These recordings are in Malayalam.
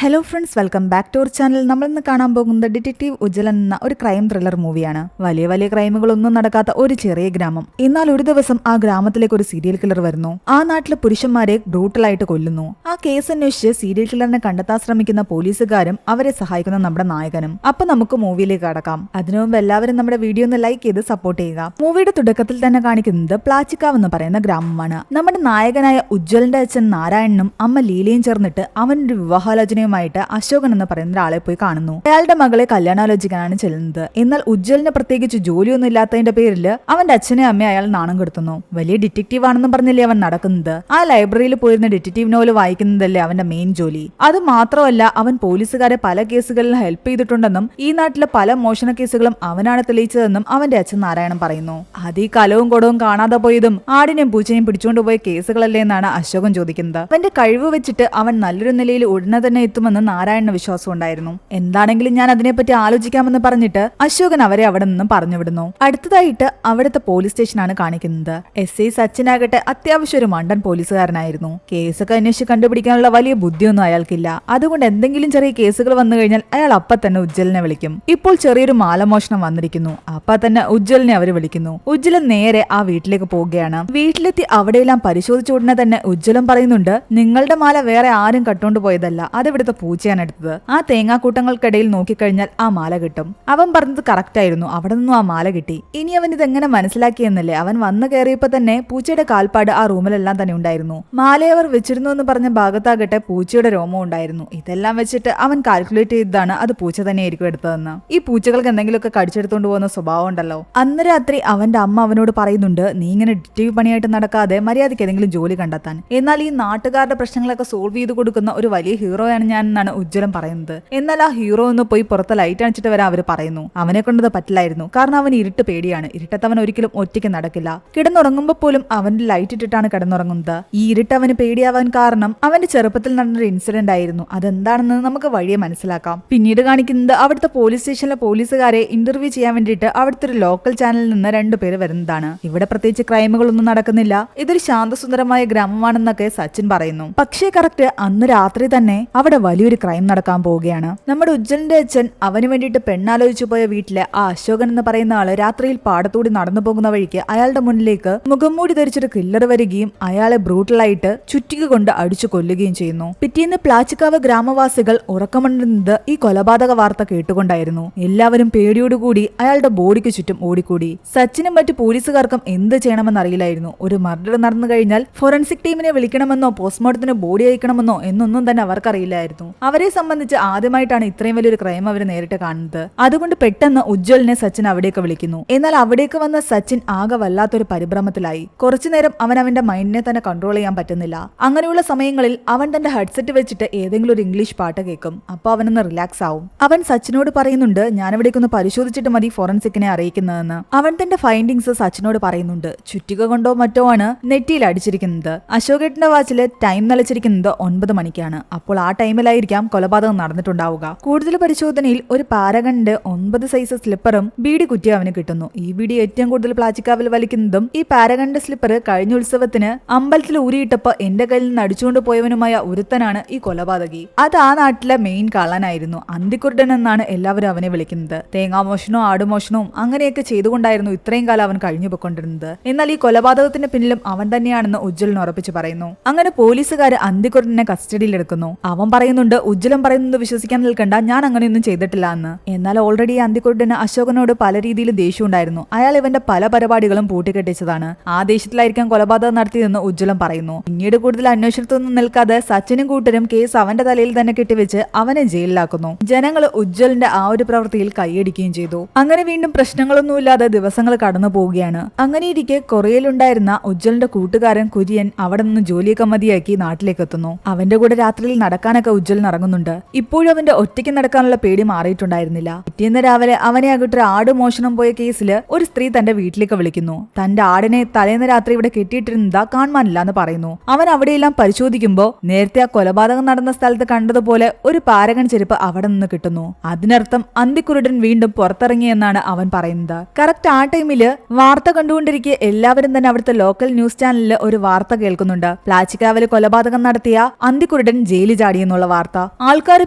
Hello friends, welcome back to our channel. നമ്മളിന്ന് കാണാൻ പോകുന്നത് ഡിറ്റക്റ്റീവ് ഉജ്ജലൻ എന്ന ഒരു ക്രൈം ത്രില്ലർ മൂവിയാണ്. വലിയ വലിയ ക്രൈമുകളൊന്നും നടക്കാത്ത ഒരു ചെറിയ ഗ്രാമം. എന്നാൽ ഒരു ദിവസം ആ ഗ്രാമത്തിലേക്ക് ഒരു സീരിയൽ കില്ലർ വരുന്നു. ആ നാട്ടിലെ പുരുഷന്മാരെ ബ്രൂട്ടലായിട്ട് കൊല്ലുന്നു. ആ കേസ് അന്വേഷിച്ച് സീരിയൽ കില്ലറിനെ കണ്ടെത്താൻ ശ്രമിക്കുന്ന പോലീസുകാരും അവരെ സഹായിക്കുന്ന നമ്മുടെ നായകനും. അപ്പൊ നമുക്ക് മൂവിയിലേക്ക് കടക്കാം. അതിനു മുമ്പ് എല്ലാവരും നമ്മുടെ വീഡിയോ ഒന്ന് ലൈക്ക് ചെയ്ത് സപ്പോർട്ട് ചെയ്യുക. മൂവിയുടെ തുടക്കത്തിൽ തന്നെ കാണിക്കുന്നത് പ്ലാച്ചിക്കാവ് എന്ന് പറയുന്ന ഗ്രാമമാണ്. നമ്മുടെ നായകനായ ഉജ്ജ്വലിന്റെ അച്ഛൻ നാരായണനും അമ്മ ലീലയും ചേർന്നിട്ട് അവനൊരു വിവാഹാലോചന അശോകൻ എന്ന് പറയുന്ന ഒരാളെ പോയി കാണുന്നു. അയാളുടെ മകളെ കല്യാണാലോചിക്കാനാണ് ചെല്ലുന്നത്. എന്നാൽ ഉജ്ജ്വലിന് പ്രത്യേകിച്ച് ജോലിയൊന്നും ഇല്ലാത്തതിന്റെ പേരിൽ അവന്റെ അച്ഛനെ അമ്മയെ അയാൾ നാണം കെടുത്തുന്നു. വലിയ ഡിറ്റക്റ്റീവ് ആണെന്നും പറഞ്ഞല്ലേ അവൻ നടക്കുന്നത്. ആ ലൈബ്രറിയിൽ പോയിരുന്ന ഡിറ്റക്റ്റീവ് നോവൽ വായിക്കുന്നതല്ലേ അവന്റെ മെയിൻ ജോലി. അത് മാത്രമല്ല, അവൻ പോലീസുകാരെ പല കേസുകളിൽ ഹെൽപ്പ് ചെയ്തിട്ടുണ്ടെന്നും ഈ നാട്ടിലെ പല മോഷണ കേസുകളും അവനാണ് തെളിയിച്ചതെന്നും അവന്റെ അച്ഛൻ നാരായണൻ പറയുന്നു. അത് ഈ കലവും കൊടവും കാണാതെ പോയതും ആടിനെയും പൂച്ചനെയും പിടിച്ചുകൊണ്ടുപോയ കേസുകളല്ലേ എന്നാണ് അശോകൻ ചോദിക്കുന്നത്. അവന്റെ കഴിവ് വെച്ചിട്ട് അവൻ നല്ലൊരു നിലയിൽ ഉടനെ തന്നെ എത്തുമെന്ന് നാരായണന് വിശ്വാസം ഉണ്ടായിരുന്നു. എന്താണെങ്കിലും ഞാൻ അതിനെപ്പറ്റി ആലോചിക്കാമെന്ന് പറഞ്ഞിട്ട് അശോകൻ അവരെ അവിടെ നിന്നും പറഞ്ഞുവിടുന്നു. അടുത്തതായിട്ട് അവിടുത്തെ പോലീസ് സ്റ്റേഷനാണ് കാണിക്കുന്നത്. SI സച്ചിനാകട്ടെ അത്യാവശ്യം ഒരു മണ്ടൻ പോലീസുകാരനായിരുന്നു. കേസൊക്കെ അന്വേഷിച്ച് കണ്ടുപിടിക്കാനുള്ള വലിയ ബുദ്ധിയൊന്നും അയാൾക്കില്ല. അതുകൊണ്ട് എന്തെങ്കിലും ചെറിയ കേസുകൾ വന്നു കഴിഞ്ഞാൽ അയാൾ അപ്പ തന്നെ ഉജ്ജ്വലിനെ വിളിക്കും. ഇപ്പോൾ ചെറിയൊരു മാലമോഷണം വന്നിരിക്കുന്നു. അപ്പ തന്നെ ഉജ്ജ്വലിനെ അവർ വിളിക്കുന്നു. ഉജ്ജ്വലൻ നേരെ ആ വീട്ടിലേക്ക് പോവുകയാണ്. വീട്ടിലെത്തി അവിടെയെല്ലാം പരിശോധിച്ച ഉടനെ തന്നെ ഉജ്ജ്വലൻ പറയുന്നുണ്ട്, നിങ്ങളുടെ മാല വേറെ ആരും കട്ടുകൊണ്ട് പോയതല്ല, അത് ഇവിടുത്തെ പൂച്ചയാണ് എടുത്തത്. ആ തേങ്ങാക്കൂട്ടങ്ങൾക്കിടയിൽ നോക്കിക്കഴിഞ്ഞാൽ ആ മാല കിട്ടും. അവൻ പറഞ്ഞത് കറക്റ്റ് ആയിരുന്നു. അവിടെ നിന്നും ആ മാല കിട്ടി. ഇനി അവൻ ഇതെങ്ങനെ മനസ്സിലാക്കിയെന്നല്ലേ. അവൻ വന്നു കയറിയപ്പോ തന്നെ പൂച്ചയുടെ കാൽപ്പാട് ആ റൂമിലെല്ലാം തന്നെ ഉണ്ടായിരുന്നു. മാലയവർ വെച്ചിരുന്നു എന്ന് പറഞ്ഞ ഭാഗത്താകട്ടെ പൂച്ചയുടെ രോമം ഉണ്ടായിരുന്നു. ഇതെല്ലാം വെച്ചിട്ട് അവൻ കാൽക്കുലേറ്റ് ചെയ്തതാണ് അത് പൂച്ച തന്നെയായിരിക്കും എടുത്തതെന്ന്. ഈ പൂച്ചകൾക്ക് എന്തെങ്കിലുമൊക്കെ കടിച്ചെടുത്തോണ്ട് പോകുന്ന സ്വഭാവം ഉണ്ടല്ലോ. അന്ന് രാത്രി അവന്റെ അമ്മ അവനോട് പറയുന്നുണ്ട്, നീ ഇങ്ങനെ ഡിറ്റക്റ്റീവ് പണിയായിട്ട് നടക്കാതെ മര്യാദയ്ക്ക് ഏതെങ്കിലും ജോലി കണ്ടെത്താൻ. എന്നാൽ ഈ നാട്ടുകാരുടെ പ്രശ്നങ്ങളൊക്കെ സോൾവ് ചെയ്ത് കൊടുക്കുന്ന ഒരു വലിയ ഹീറോയാണ് ഞാൻ എന്നാണ് ഉജ്ജ്വലൻ പറയുന്നത്. എന്നാൽ ആ ഹീറോ ഒന്ന് പോയി പുറത്ത് ലൈറ്റ് അണിച്ചിട്ട് വരാൻ അവർ പറയുന്നു. അവനെ കൊണ്ടത് പറ്റില്ലായിരുന്നു. കാരണം അവൻ ഇരുട്ട് പേടിയാണ്. ഇരുട്ടത്ത് അവൻ ഒരിക്കലും ഒറ്റയ്ക്ക് നടക്കില്ല. കിടന്നുറങ്ങുമ്പോൾ പോലും അവന്റെ ലൈറ്റ് ഇട്ടിട്ടാണ് കിടന്നുറങ്ങുന്നത്. ഈ ഇരുട്ട് അവന് പേടിയാവാൻ കാരണം അവന്റെ ചെറുപ്പത്തിൽ നടന്നൊരു ഇൻസിഡന്റ് ആയിരുന്നു. അതെന്താണെന്ന് നമുക്ക് വഴിയെ മനസ്സിലാക്കാം. പിന്നീട് കാണിക്കുന്നത് അവിടുത്തെ പോലീസ് സ്റ്റേഷനിലെ പോലീസുകാരെ ഇന്റർവ്യൂ ചെയ്യാൻ വേണ്ടിയിട്ട് അവിടുത്തെ ഒരു ലോക്കൽ ചാനലിൽ നിന്ന് 2 പേര് വരുന്നതാണ്. ഇവിടെ പ്രത്യേകിച്ച് ക്രൈമുകളൊന്നും നടക്കുന്നില്ല. ഇതൊരു ശാന്തസുന്ദരമായ ഗ്രാമമാണെന്നൊക്കെ സച്ചിൻ പറയുന്നു. പക്ഷേ കറക്റ്റ് അന്ന് രാത്രി തന്നെ അവിടെ വലിയൊരു ക്രൈം നടക്കാൻ പോവുകയാണ്. നമ്മുടെ ഉജ്ജ്വലിന്റെ അച്ഛൻ അവന് വേണ്ടിയിട്ട് പെണ്ണാലോചിച്ചു പോയ വീട്ടിലെ ആ അശോകൻ എന്ന് പറയുന്ന ആള് രാത്രിയിൽ പാടത്തൂടി നടന്നു പോകുന്ന വഴിക്ക് അയാളുടെ മുന്നിലേക്ക് മുഖംമൂടി ധരിച്ചൊരു കില്ലർ വരികയും അയാളെ ബ്രൂട്ടലായിട്ട് ചുറ്റിക കൊണ്ട് അടിച്ചു കൊല്ലുകയും ചെയ്യുന്നു. പിറ്റേന്ന് പ്ലാച്ചിക്കാവ് ഗ്രാമവാസികൾ ഉറക്കമുണരുന്നത് ഈ കൊലപാതക വാർത്ത കേട്ടുകൊണ്ടായിരുന്നു. എല്ലാവരും പേടിയോടുകൂടി അയാളുടെ ബോഡിക്ക് ചുറ്റും ഓടിക്കൂടി. സച്ചിനും മറ്റു പോലീസുകാർക്കും എന്ത് ചെയ്യണമെന്ന് അറിയില്ലായിരുന്നു. ഒരു മർഡർ നടന്നു കഴിഞ്ഞാൽ ഫോറൻസിക് ടീമിനെ വിളിക്കണമെന്നോ പോസ്റ്റ്മോർട്ടത്തിന് ബോഡി അയക്കണമെന്നോ എന്നൊന്നും തന്നെ അവർക്കറിയില്ലായിരുന്നു. അവരെ സംബന്ധിച്ച് ആദ്യമായിട്ടാണ് ഇത്രയും വലിയൊരു ക്രൈം അവർ നേരിട്ട് കാണുന്നത്. അതുകൊണ്ട് പെട്ടെന്ന് ഉജ്ജ്വലിനെ സച്ചിൻ അവിടേക്ക് വിളിക്കുന്നു. എന്നാൽ അവിടേക്ക് വന്ന സച്ചിൻ ആകെ വല്ലാത്തൊരു പരിഭ്രമത്തിലായി. കുറച്ചുനേരം അവൻ അവന്റെ മൈൻഡിനെ തന്നെ കൺട്രോൾ ചെയ്യാൻ പറ്റുന്നില്ല. അങ്ങനെയുള്ള സമയങ്ങളിൽ അവൻ തന്റെ ഹെഡ്സെറ്റ് വെച്ചിട്ട് ഏതെങ്കിലും ഒരു ഇംഗ്ലീഷ് പാട്ട് കേൾക്കും. അപ്പൊ അവനൊന്ന് റിലാക്സ് ആവും. അവൻ സച്ചിനോട് പറയുന്നുണ്ട്, ഞാനിവിടേക്കൊന്ന് പരിശോധിച്ചിട്ട് മതി ഫോറൻസിക്കിനെ അറിയിക്കുന്നതെന്ന്. അവൻ തന്റെ ഫൈൻഡിങ്സ് സച്ചിനോട് പറയുന്നുണ്ട്. ചുറ്റിക കൊണ്ടോ മറ്റോ ആണ് നെറ്റിയിൽ അടിച്ചിരിക്കുന്നത്. അശോകേട്ടന്റെ വാച്ചില് ടൈം നിലച്ചിരിക്കുന്നത് 9 മണിക്കാണ്. അപ്പോൾ ആ ടൈമിലായിരിക്കാം കൊലപാതകം നടന്നിട്ടുണ്ടാവുക. കൂടുതൽ പരിശോധനയിൽ ഒരു പാരഗണിന്റെ 9 സൈസ് സ്ലിപ്പറും ബീഡി കുറ്റി അവന് കിട്ടുന്നു. ഈ ബീഡി ഏറ്റവും കൂടുതൽ പ്ലാച്ചിക്കാവിൽ വലിക്കുന്നതും ഈ പാരഗണിന്റെ സ്ലിപ്പർ കഴിഞ്ഞ ഉത്സവത്തിന് അമ്പലത്തിൽ ഊരിയിട്ടപ്പോ എന്റെ കയ്യിൽ നിന്ന് അടിച്ചുകൊണ്ട് പോയവനുമായ ഒരുത്തനാണ് ഈ കൊലപാതകി. അത് ആ നാട്ടിലെ മെയിൻ കള്ളനായിരുന്നു. അന്തിക്കുരുടൻ എന്നാണ് എല്ലാവരും അവനെ വിളിക്കുന്നത്. തേങ്ങാമോഷണവും ആടുമോഷണവും അങ്ങനെയൊക്കെ ചെയ്തുകൊണ്ടായിരുന്നു ഇത്രയും കാലം അവൻ കഴിഞ്ഞു പോയിക്കൊണ്ടിരുന്നത്. എന്നാൽ ഈ കൊലപാതകത്തിന്റെ പിന്നിലും അവൻ തന്നെയാണെന്ന് ഉജ്ജ്വലൻ ഉറപ്പിച്ചു പറയുന്നു. അങ്ങനെ പോലീസുകാര് അന്തിക്കുരുടനെ കസ്റ്റഡിയിൽ എടുക്കുന്നു. അവൻ പറയുന്നുണ്ട്, ഉജ്ജ്വലൻ പറയുന്നത് വിശ്വസിക്കാൻ നിൽക്കണ്ട, ഞാൻ അങ്ങനെയൊന്നും ചെയ്തിട്ടില്ല എന്ന്. എന്നാൽ ഓൾറെഡി അന്തിക്കുരുടന് അശോകനോട് പല രീതിയിൽ ദേഷ്യം ഉണ്ടായിരുന്നു. അയാൾ ഇവന്റെ പല പരിപാടികളും പൂട്ടിക്കെട്ടിച്ചതാണ്. ആ ദേഷ്യത്തിലായിരിക്കാം കൊലപാതകം നടത്തിയതെന്ന് ഉജ്ജ്വലൻ പറയുന്നു. പിന്നീട് കൂടുതൽ അന്വേഷണത്തൊന്നും നിൽക്കാതെ സച്ചിനും കൂട്ടരും കേസ് അവന്റെ തലയിൽ തന്നെ കെട്ടിവെച്ച് അവനെ ജയിലിലാക്കുന്നു. ജനങ്ങൾ ഉജ്ജ്വലിന്റെ ആ ഒരു പ്രവൃത്തിയിൽ കൈയടിക്കുകയും ചെയ്തു. അങ്ങനെ വീണ്ടും പ്രശ്നങ്ങളൊന്നുമില്ലാതെ ദിവസങ്ങൾ കടന്നു പോവുകയാണ്. അങ്ങനെയിരിക്കെ കൊറിയയിലുണ്ടായിരുന്ന ഉജ്ജ്വലിന്റെ കൂട്ടുകാരൻ കുര്യൻ അവിടെ നിന്ന് ജോലിയൊക്കെ മതിയാക്കി നാട്ടിലേക്ക് എത്തുന്നു. അവന്റെ കൂടെ രാത്രിയിൽ നടക്കാനൊക്കെ ഉജ്ജ്വലൻ ഇറങ്ങുന്നുണ്ട്. ഇപ്പോഴും അവന്റെ ഒറ്റയ്ക്ക് നടക്കാനുള്ള പേടി മാറിയിട്ടുണ്ടായിരുന്നില്ല. പിറ്റേന്ന് രാവിലെ അവനെ ആകട്ടെ ആട് മോഷണം പോയ കേസിൽ ഒരു സ്ത്രീ തന്റെ വീട്ടിലേക്ക് വിളിക്കുന്നു. തന്റെ ആടിനെ തലേന്ന് രാത്രി ഇവിടെ കെട്ടിയിട്ടിരുന്നതാ കാണാനില്ല എന്ന് പറയുന്നു. അവൻ അവിടെയെല്ലാം പരിശോധിക്കുമ്പോൾ നേരത്തെ ആ കൊലപാതകം നടന്ന സ്ഥലത്ത് കണ്ടതുപോലെ ഒരു പാരഗൺ ചെരുപ്പ് അവിടെ നിന്ന് കിട്ടുന്നു. അതിനർത്ഥം അന്തിക്കുരുടൻ വീണ്ടും പുറത്തിറങ്ങിയെന്നാണ് അവൻ പറയുന്നത്. കറക്റ്റ് ആ ടൈമില് വാർത്ത കണ്ടുകൊണ്ടിരിക്കെ എല്ലാവരും തന്നെ അവിടുത്തെ ലോക്കൽ ന്യൂസ് ചാനലിൽ ഒരു വാർത്ത കേൾക്കുന്നുണ്ട്. പ്ലാച്ചിക്കാവില് കൊലപാതകം നടത്തിയ അന്തിക്കുരുടൻ ജയിലിൽ ചാടിയെന്നുള്ള എന്നുള്ള വാർത്ത ആൾക്കാർ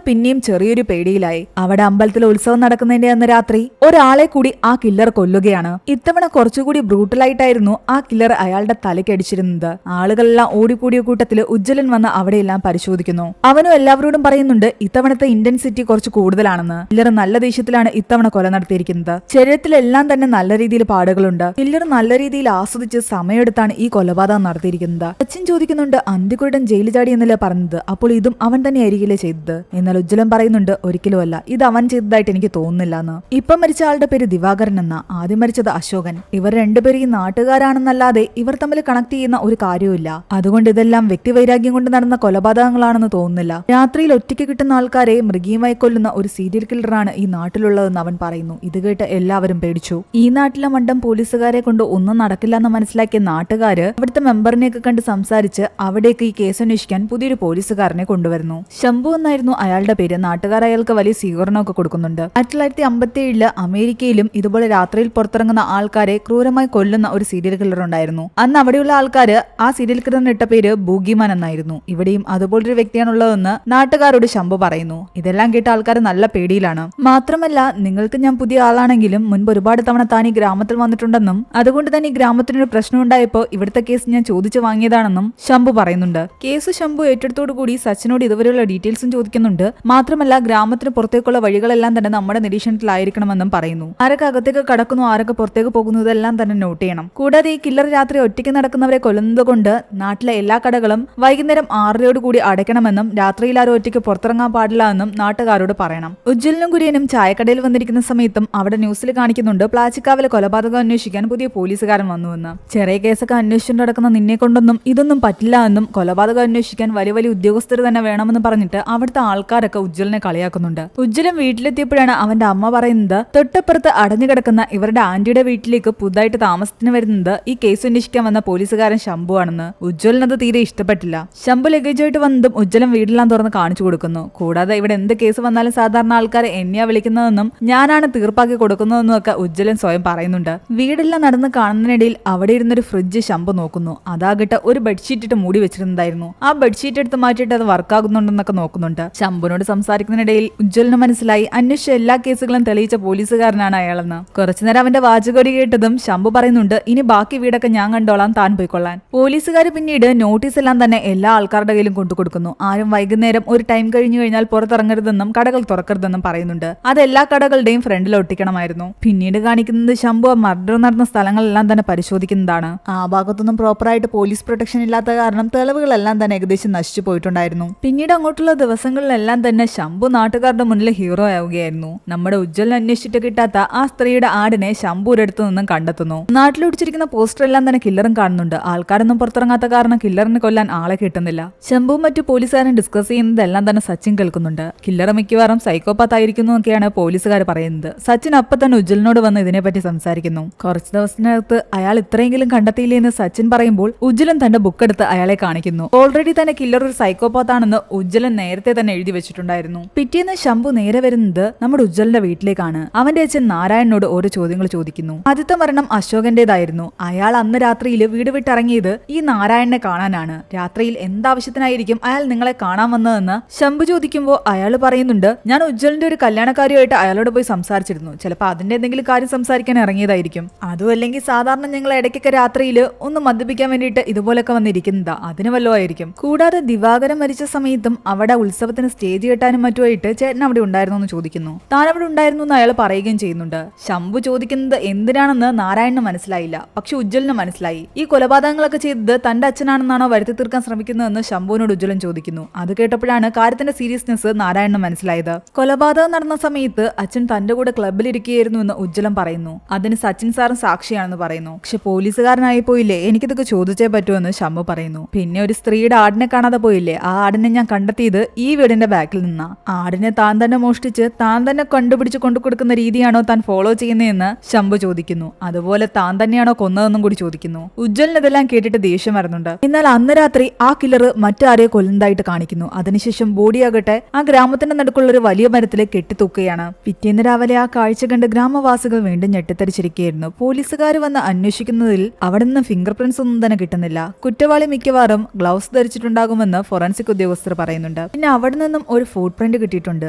പിന്നെയും ചെറിയൊരു പേടിയിലായി. അവിടെ അമ്പലത്തിലെ ഉത്സവം നടക്കുന്നതിന്റെ അന്ന് രാത്രി ഒരാളെ കൂടി ആ കില്ലർ കൊല്ലുകയാണ്. ഇത്തവണ കുറച്ചുകൂടി ബ്രൂട്ടലായിട്ടായിരുന്നു ആ കില്ലർ അയാളുടെ തലയ്ക്കടിച്ചിരുന്നത്. ആളുകളെല്ലാം ഓടിക്കൂടിയ കൂട്ടത്തില് ഉജ്ജ്വലൻ വന്ന് അവിടെയെല്ലാം പരിശോധിക്കുന്നു. അവനും എല്ലാവരോടും പറയുന്നുണ്ട് ഇത്തവണത്തെ ഇന്റൻസിറ്റി കുറച്ച് കൂടുതലാണെന്ന്. കില്ലർ നല്ല ദേഷ്യത്തിലാണ് ഇത്തവണ കൊല നടത്തിയിരിക്കുന്നത്. ശരീരത്തിലെല്ലാം തന്നെ നല്ല രീതിയിൽ പാടുകളുണ്ട്. കില്ലർ നല്ല രീതിയിൽ ആസ്വദിച്ച് സമയമെടുത്താണ് ഈ കൊലപാതകം നടത്തിയിരിക്കുന്നത്. സച്ചിൻ ചോദിക്കുന്നുണ്ട് അന്തിക്കുരുടൻ ജയിലിൽ ചാടി എന്നല്ലേ പറഞ്ഞത്, അപ്പോൾ ഇതും അവൻ തന്നെ ആയിരിക്കില്ലേ ചെയ്തത്? എന്നാൽ ഉജ്ജ്വലൻ പറയുന്നുണ്ട് ഒരിക്കലും അല്ല, ഇത് അവൻ ചെയ്തതായിട്ട് എനിക്ക് തോന്നുന്നില്ല എന്ന്. ഇപ്പം മരിച്ച ആളുടെ പേര് ദിവാകരൻ എന്ന, ആദ്യം മരിച്ചത് അശോകൻ. ഇവർ രണ്ടുപേരും ഈ നാട്ടുകാരാണെന്നല്ലാതെ ഇവർ തമ്മിൽ കണക്ട് ചെയ്യുന്ന ഒരു കാര്യവുമില്ല. അതുകൊണ്ട് ഇതെല്ലാം വ്യക്തിവൈരാഗ്യം കൊണ്ട് നടന്ന കൊലപാതകങ്ങളാണെന്ന് തോന്നുന്നില്ല. രാത്രിയിൽ ഒറ്റയ്ക്ക് കിട്ടുന്ന ആൾക്കാരെ മൃഗീയമായി കൊല്ലുന്ന ഒരു സീരിയൽ കില്ലറാണ് ഈ നാട്ടിലുള്ളതെന്ന് അവൻ പറയുന്നു. ഇത് കേട്ട് എല്ലാവരും പേടിച്ചു. ഈ നാട്ടിലെ മണ്ടം പോലീസുകാരെ കൊണ്ട് ഒന്നും നടക്കില്ല എന്ന് മനസ്സിലാക്കിയ നാട്ടുകാര് അവിടുത്തെ മെമ്പറിനെയൊക്കെ കണ്ട് സംസാരിച്ച് അവിടേക്ക് ഈ കേസ് അന്വേഷിക്കാൻ പുതിയൊരു പോലീസുകാരനെ കൊണ്ടുവരുന്നു. ശംഭു എന്നായിരുന്നു അയാളുടെ പേര്. നാട്ടുകാർ അയാൾക്ക് വലിയ സ്വീകരണമൊക്കെ കൊടുക്കുന്നുണ്ട്. 1957 അമേരിക്കയിലും ഇതുപോലെ രാത്രിയിൽ പുറത്തിറങ്ങുന്ന ആൾക്കാരെ ക്രൂരമായി കൊല്ലുന്ന ഒരു സീരിയൽ കില്ലർ ഉണ്ടായിരുന്നു. അന്ന് അവിടെയുള്ള ആൾക്കാര് ആ സീരിയൽ കില്ലറിന് ഇട്ട പേര് ബൂഗിമാൻ എന്നായിരുന്നു. ഇവിടെയും അതുപോലൊരു വ്യക്തിയാണുള്ളതെന്ന് നാട്ടുകാരോട് ശംഭു പറയുന്നു. ഇതെല്ലാം കേട്ട ആൾക്കാർ നല്ല പേടിയിലാണ്. മാത്രമല്ല നിങ്ങൾക്ക് ഞാൻ പുതിയ ആളാണെങ്കിലും മുൻപ് ഒരുപാട് തവണ താൻ ഈ ഗ്രാമത്തിൽ വന്നിട്ടുണ്ടെന്നും അതുകൊണ്ട് തന്നെ ഈ ഗ്രാമത്തിനൊരു പ്രശ്നം ഉണ്ടായപ്പോ ഇവിടുത്തെ കേസ് ഞാൻ ചോദിച്ചു വാങ്ങിയതാണെന്നും ശംഭു പറയുന്നുണ്ട്. കേസ് ശംഭു ഏറ്റെടുത്തോടുകൂടി സച്ചിനോട് ഇതുവരെയുള്ള ഡീറ്റെയിൽസും ചോദിക്കുന്നുണ്ട്. മാത്രമല്ല ഗ്രാമത്തിന് പുറത്തേക്കുള്ള വഴികളെല്ലാം തന്നെ നമ്മുടെ നിരീക്ഷണത്തിലായിരിക്കണമെന്നും പറയുന്നു. ആരൊക്കെ അകത്തേക്ക് കടക്കുന്നു, ആരൊക്കെ പുറത്തേക്ക് പോകുന്നു, ഇതെല്ലാം തന്നെ നോട്ട് ചെയ്യണം. കൂടാതെ ഈ കില്ലർ രാത്രി ഒറ്റയ്ക്ക് നടക്കുന്നവരെ കൊല്ലുന്നത് കൊണ്ട് നാട്ടിലെ എല്ലാ കടകളും വൈകുന്നേരം 6:30 അടയ്ക്കണമെന്നും രാത്രിയിൽ ആരും ഒറ്റയ്ക്ക് പുറത്തിറങ്ങാൻ പാടില്ല എന്നും നാട്ടുകാരോട് പറയണം. ഉജ്ജ്വലനും കുര്യനും ചായക്കടയിൽ വന്നിരിക്കുന്ന സമയത്തും അവിടെ ന്യൂസിൽ കാണിക്കുന്നുണ്ട് പ്ലാച്ചിക്കാവിലെ കൊലപാതകം അന്വേഷിക്കാൻ പുതിയ പോലീസുകാരൻ വന്നുവെന്ന്. ചെറിയ കേസൊക്കെ അന്വേഷിച്ചുകൊണ്ട് നടക്കുന്ന നിന്നെ കൊണ്ടൊന്നും ഇതൊന്നും പറ്റില്ല എന്നും കൊലപാതകം അന്വേഷിക്കാൻ വലിയ വലിയ ഉദ്യോഗസ്ഥർ തന്നെ വേണമെന്ന് പറഞ്ഞിട്ട് അവിടുത്തെ ആൾക്കാരൊക്കെ ഉജ്ജ്വലനെ കളിയാക്കുന്നുണ്ട്. ഉജ്ജ്വലൻ വീട്ടിലെത്തിയപ്പോഴാണ് അവന്റെ അമ്മ പറയുന്നത് തൊട്ടപ്പുറത്ത് അടഞ്ഞു കിടക്കുന്ന ഇവരുടെ ആന്റിയുടെ വീട്ടിലേക്ക് പുതുതായിട്ട് താമസത്തിന് വരുന്നത് ഈ കേസ് അന്വേഷിക്കാൻ വന്ന പോലീസുകാരൻ ശംഭു ആണെന്ന്. ഉജ്ജ്വലൻ അത് തീരെ ഇഷ്ടപ്പെട്ടില്ല. ശംഭു ലഗേജായിട്ട് വന്നതും ഉജ്ജ്വലൻ വീടെല്ലാം തുറന്ന് കാണിച്ചു കൊടുക്കുന്നു. കൂടാതെ ഇവിടെ എന്ത് കേസ് വന്നാലും സാധാരണ ആൾക്കാരെ എന്നെയാ വിളിക്കുന്നതെന്നും ഞാനാണ് തീർപ്പാക്കി കൊടുക്കുന്നതെന്നും ഒക്കെ ഉജ്ജ്വലൻ സ്വയം പറയുന്നുണ്ട്. വീടെല്ലാം നടന്ന് കാണുന്നതിനിടയിൽ അവിടെ ഇരുന്നൊരു ഫ്രിഡ്ജ് ശംഭു നോക്കുന്നു. അതാകട്ടെ ഒരു ബെഡ്ഷീറ്റ് ഇട്ട് മൂടി വെച്ചിരുന്നതായിരുന്നു. ആ ബെഡ്ഷീറ്റ് എടുത്ത് മാറ്റിയിട്ട് അത് വർക്കാകുന്നുണ്ടെന്നൊക്കെ നോക്കുന്നുണ്ട്. ശംഭുവിനോട് സംസാരിക്കുന്നതിനിടയിൽ ഉജ്ജ്വലിന് മനസ്സിലായി അന്വേഷിച്ച എല്ലാ കേസുകളും തെളിയിച്ച പോലീസുകാരനാണ് അയാളെന്ന്. കുറച്ചുനേരം അവന്റെ വാചകോടി കേട്ടതും ശംഭു പറയുന്നുണ്ട് ഇനി ബാക്കി വീടൊക്കെ ഞാൻ കണ്ടോളാം, താൻ പോയിക്കൊള്ളാൻ. പോലീസുകാർ പിന്നീട് നോട്ടീസ് എല്ലാം തന്നെ എല്ലാ ആൾക്കാരുടെ കയ്യിലും കൊണ്ടുകൊടുക്കുന്നു. ആരും വൈകുന്നേരം ഒരു ടൈം കഴിഞ്ഞു കഴിഞ്ഞാൽ പുറത്തിറങ്ങരുതെന്നും കടകൾ തുറക്കരുതെന്നും പറയുന്നുണ്ട്. അത് എല്ലാ കടകളുടെയും ഫ്രണ്ടിൽ ഒട്ടിക്കണമായിരുന്നു. പിന്നീട് കാണിക്കുന്നത് ശംഭു മർഡർ നടന്ന സ്ഥലങ്ങളെല്ലാം തന്നെ പരിശോധിക്കുന്നതാണ്. ആ ഭാഗത്തൊന്നും പ്രോപ്പറായിട്ട് പോലീസ് പ്രൊട്ടക്ഷൻ ഇല്ലാത്ത കാരണം തെളിവുകളെല്ലാം തന്നെ ഏകദേശം നശിച്ചു പോയിട്ടുണ്ടായിരുന്നു. പിന്നീട് അങ്ങോട്ടുള്ള ദിവസങ്ങളിലെല്ലാം തന്നെ ശംഭു നാട്ടുകാരുടെ മുന്നിൽ ഹീറോ ആവുകയായിരുന്നു. നമ്മുടെ ഉജ്ജ്വലൻ അന്വേഷിച്ചിട്ട് കിട്ടാത്ത ആ സ്ത്രീയുടെ ആടിനെ ശംഭു ഒരിടത്തു നിന്നും കണ്ടെത്തുന്നു. നാട്ടിലൊടിച്ചിരിക്കുന്ന പോസ്റ്റർ എല്ലാം തന്നെ കില്ലറും കാണുന്നുണ്ട്. ആൾക്കാരൊന്നും പുറത്തിറങ്ങാത്ത കാരണം കില്ലറിനെ കൊല്ലാൻ ആളെ കിട്ടുന്നില്ല. ശംഭുവും മറ്റു പോലീസുകാരും ഡിസ്കസ് ചെയ്യുന്നതെല്ലാം തന്നെ സച്ചിൻ കേൾക്കുന്നുണ്ട്. കില്ലർ മിക്കവാറും സൈക്കോപാത്ത് ആയിരിക്കുന്നു എന്നൊക്കെയാണ് പോലീസുകാർ പറയുന്നത്. സച്ചിൻ അപ്പൊ തന്നെ ഉജ്ജ്വലിനോട് വന്ന് ഇതിനെപ്പറ്റി സംസാരിക്കുന്നു. കുറച്ച് ദിവസത്തിനകത്ത് അയാൾ ഇത്രയെങ്കിലും കണ്ടെത്തിയില്ലേ എന്ന് സച്ചിൻ പറയുമ്പോൾ ഉജ്ജ്വലൻ തന്റെ ബുക്ക് എടുത്ത് അയാളെ കാണിക്കുന്നു. ഓൾറെഡി തന്നെ കില്ലർ ഒരു സൈക്കോപാത്ത് ആണെന്ന് ഉജ്ജ്വലൻ നേരത്തെ തന്നെ എഴുതി വെച്ചിട്ടുണ്ടായിരുന്നു. പിറ്റേന്ന് ശംഭു നേരെ വരുന്നത് നമ്മുടെ ഉജ്ജ്വലന്റെ വീട്ടിലേക്കാണ്. അവന്റെ അച്ഛൻ നാരായണനോട് ഓരോ ചോദ്യങ്ങൾ ചോദിക്കുന്നു. ആദ്യത്തെ മരണം അശോകന്റേതായിരുന്നു. അയാൾ അന്ന് രാത്രിയിൽ വീട് വിട്ടിറങ്ങിയത് ഈ നാരായണനെ കാണാനാണ്. രാത്രിയിൽ എന്താവശ്യത്തിനായിരിക്കും അയാൾ നിങ്ങളെ കാണാൻ വന്നതെന്ന് ശംഭു ചോദിക്കുമ്പോൾ അയാൾ പറയുന്നുണ്ട് ഞാൻ ഉജ്ജ്വലന്റെ ഒരു കല്യാണക്കാരിയായിട്ട് അയാളോട് പോയി സംസാരിച്ചിരുന്നു. ചിലപ്പോൾ അതിന്റെ എന്തെങ്കിലും കാര്യം സംസാരിക്കാൻ ഇറങ്ങിയതായിരിക്കും. അതും അല്ലെങ്കിൽ സാധാരണ ഞങ്ങൾ ഇടയ്ക്കൊക്കെ രാത്രിയിൽ ഒന്ന് മദ്യപിക്കാൻ വേണ്ടിയിട്ട് ഇതുപോലൊക്കെ വന്നിരിക്കുന്നതാ, അതിന് വല്ലോ ആയിരിക്കും. കൂടാതെ ദിവാകരൻ മരിച്ച സമയത്തും അവിടെ ഉത്സവത്തിന് സ്റ്റേജ് കെട്ടാനും മറ്റുമായിട്ട് ചേട്ടൻ അവിടെ ഉണ്ടായിരുന്നു എന്ന് ചോദിക്കുന്നു. താൻ അവിടെ ഉണ്ടായിരുന്നു എന്ന് അയാൾ പറയുകയും ചെയ്യുന്നുണ്ട്. ശംഭു ചോദിക്കുന്നത് എന്തിനാണെന്ന് നാരായണന് മനസ്സിലായില്ല. പക്ഷെ ഉജ്ജ്വലിന് മനസ്സിലായി. ഈ കൊലപാതകങ്ങളൊക്കെ ചെയ്തത് തന്റെ അച്ഛനാണെന്നാണോ വരുത്തി തീർക്കാൻ ശ്രമിക്കുന്നതെന്ന് ശംഭുവിനോട് ഉജ്ജ്വലൻ ചോദിക്കുന്നു. അത് കേട്ടപ്പോഴാണ് കാര്യത്തിന്റെ സീരിയസ്നെസ് നാരായണന് മനസ്സിലായത്. കൊലപാതകം നടന്ന സമയത്ത് അച്ഛൻ തന്റെ കൂടെ ക്ലബ്ബിൽ ഇരിക്കുകയായിരുന്നു എന്ന് ഉജ്ജ്വലൻ പറയുന്നു. അതിന് സച്ചിൻ സാറും സാക്ഷിയാണെന്ന് പറയുന്നു. പക്ഷെ പോലീസുകാരനായി പോയില്ലേ, എനിക്കിതൊക്കെ ചോദിച്ചേ പറ്റുമെന്ന് ശംഭു പറയുന്നു. പിന്നെ ഒരു സ്ത്രീയുടെ ആടിനെ കാണാതെ പോയില്ലേ, ആ ആടിനെ ഞാൻ കണ്ടെത്തിയത് ഈ വീടിന്റെ ബാക്കിൽ നിന്നാ. ആടിനെ താൻ തന്നെ മോഷ്ടിച്ച് താൻ തന്നെ കണ്ടുപിടിച്ച് കൊണ്ടുകൊടുക്കുന്ന രീതിയാണോ താൻ ഫോളോ ചെയ്യുന്നതെന്ന് ശംഭു ചോദിക്കുന്നു. അതുപോലെ താൻ തന്നെയാണോ കൊന്നതെന്നും കൂടി ചോദിക്കുന്നു. ഉജ്ജ്വലിന് ഇതെല്ലാം കേട്ടിട്ട് ദേഷ്യം വരുന്നുണ്ട്. എന്നാൽ അന്ന് രാത്രി ആ കില്ലർ മറ്റാരെയോ കൊല്ലുന്നതായിട്ട് കാണിക്കുന്നു. അതിനുശേഷം ബോഡിയാകട്ടെ ആ ഗ്രാമത്തിന്റെ നടുക്കുള്ള ഒരു വലിയ മരത്തിലെ കെട്ടിത്തൂക്കുകയാണ്. പിറ്റേന്ന് രാവിലെ ആ കാഴ്ച കണ്ട് ഗ്രാമവാസികൾ വീണ്ടും ഞെട്ടിത്തരിച്ചിരിക്കുകയായിരുന്നു. പോലീസുകാർ വന്ന് അന്വേഷിക്കുന്നതിൽ അവിടെ നിന്ന് ഫിംഗർ പ്രിന്റ്സ് ഒന്നും തന്നെ കിട്ടുന്നില്ല. കുറ്റവാളി മിക്കവാറും ഗ്ലൗസ് ധരിച്ചിട്ടുണ്ടാകുമെന്ന് ഫോറൻസിക് ഉദ്യോഗസ്ഥർ പറയുന്നുണ്ട്. പറയുന്നുണ്ട്. പിന്നെ അവിടെ നിന്നും ഒരു ഫുട് പ്രിന്റ് കിട്ടിയിട്ടുണ്ട്.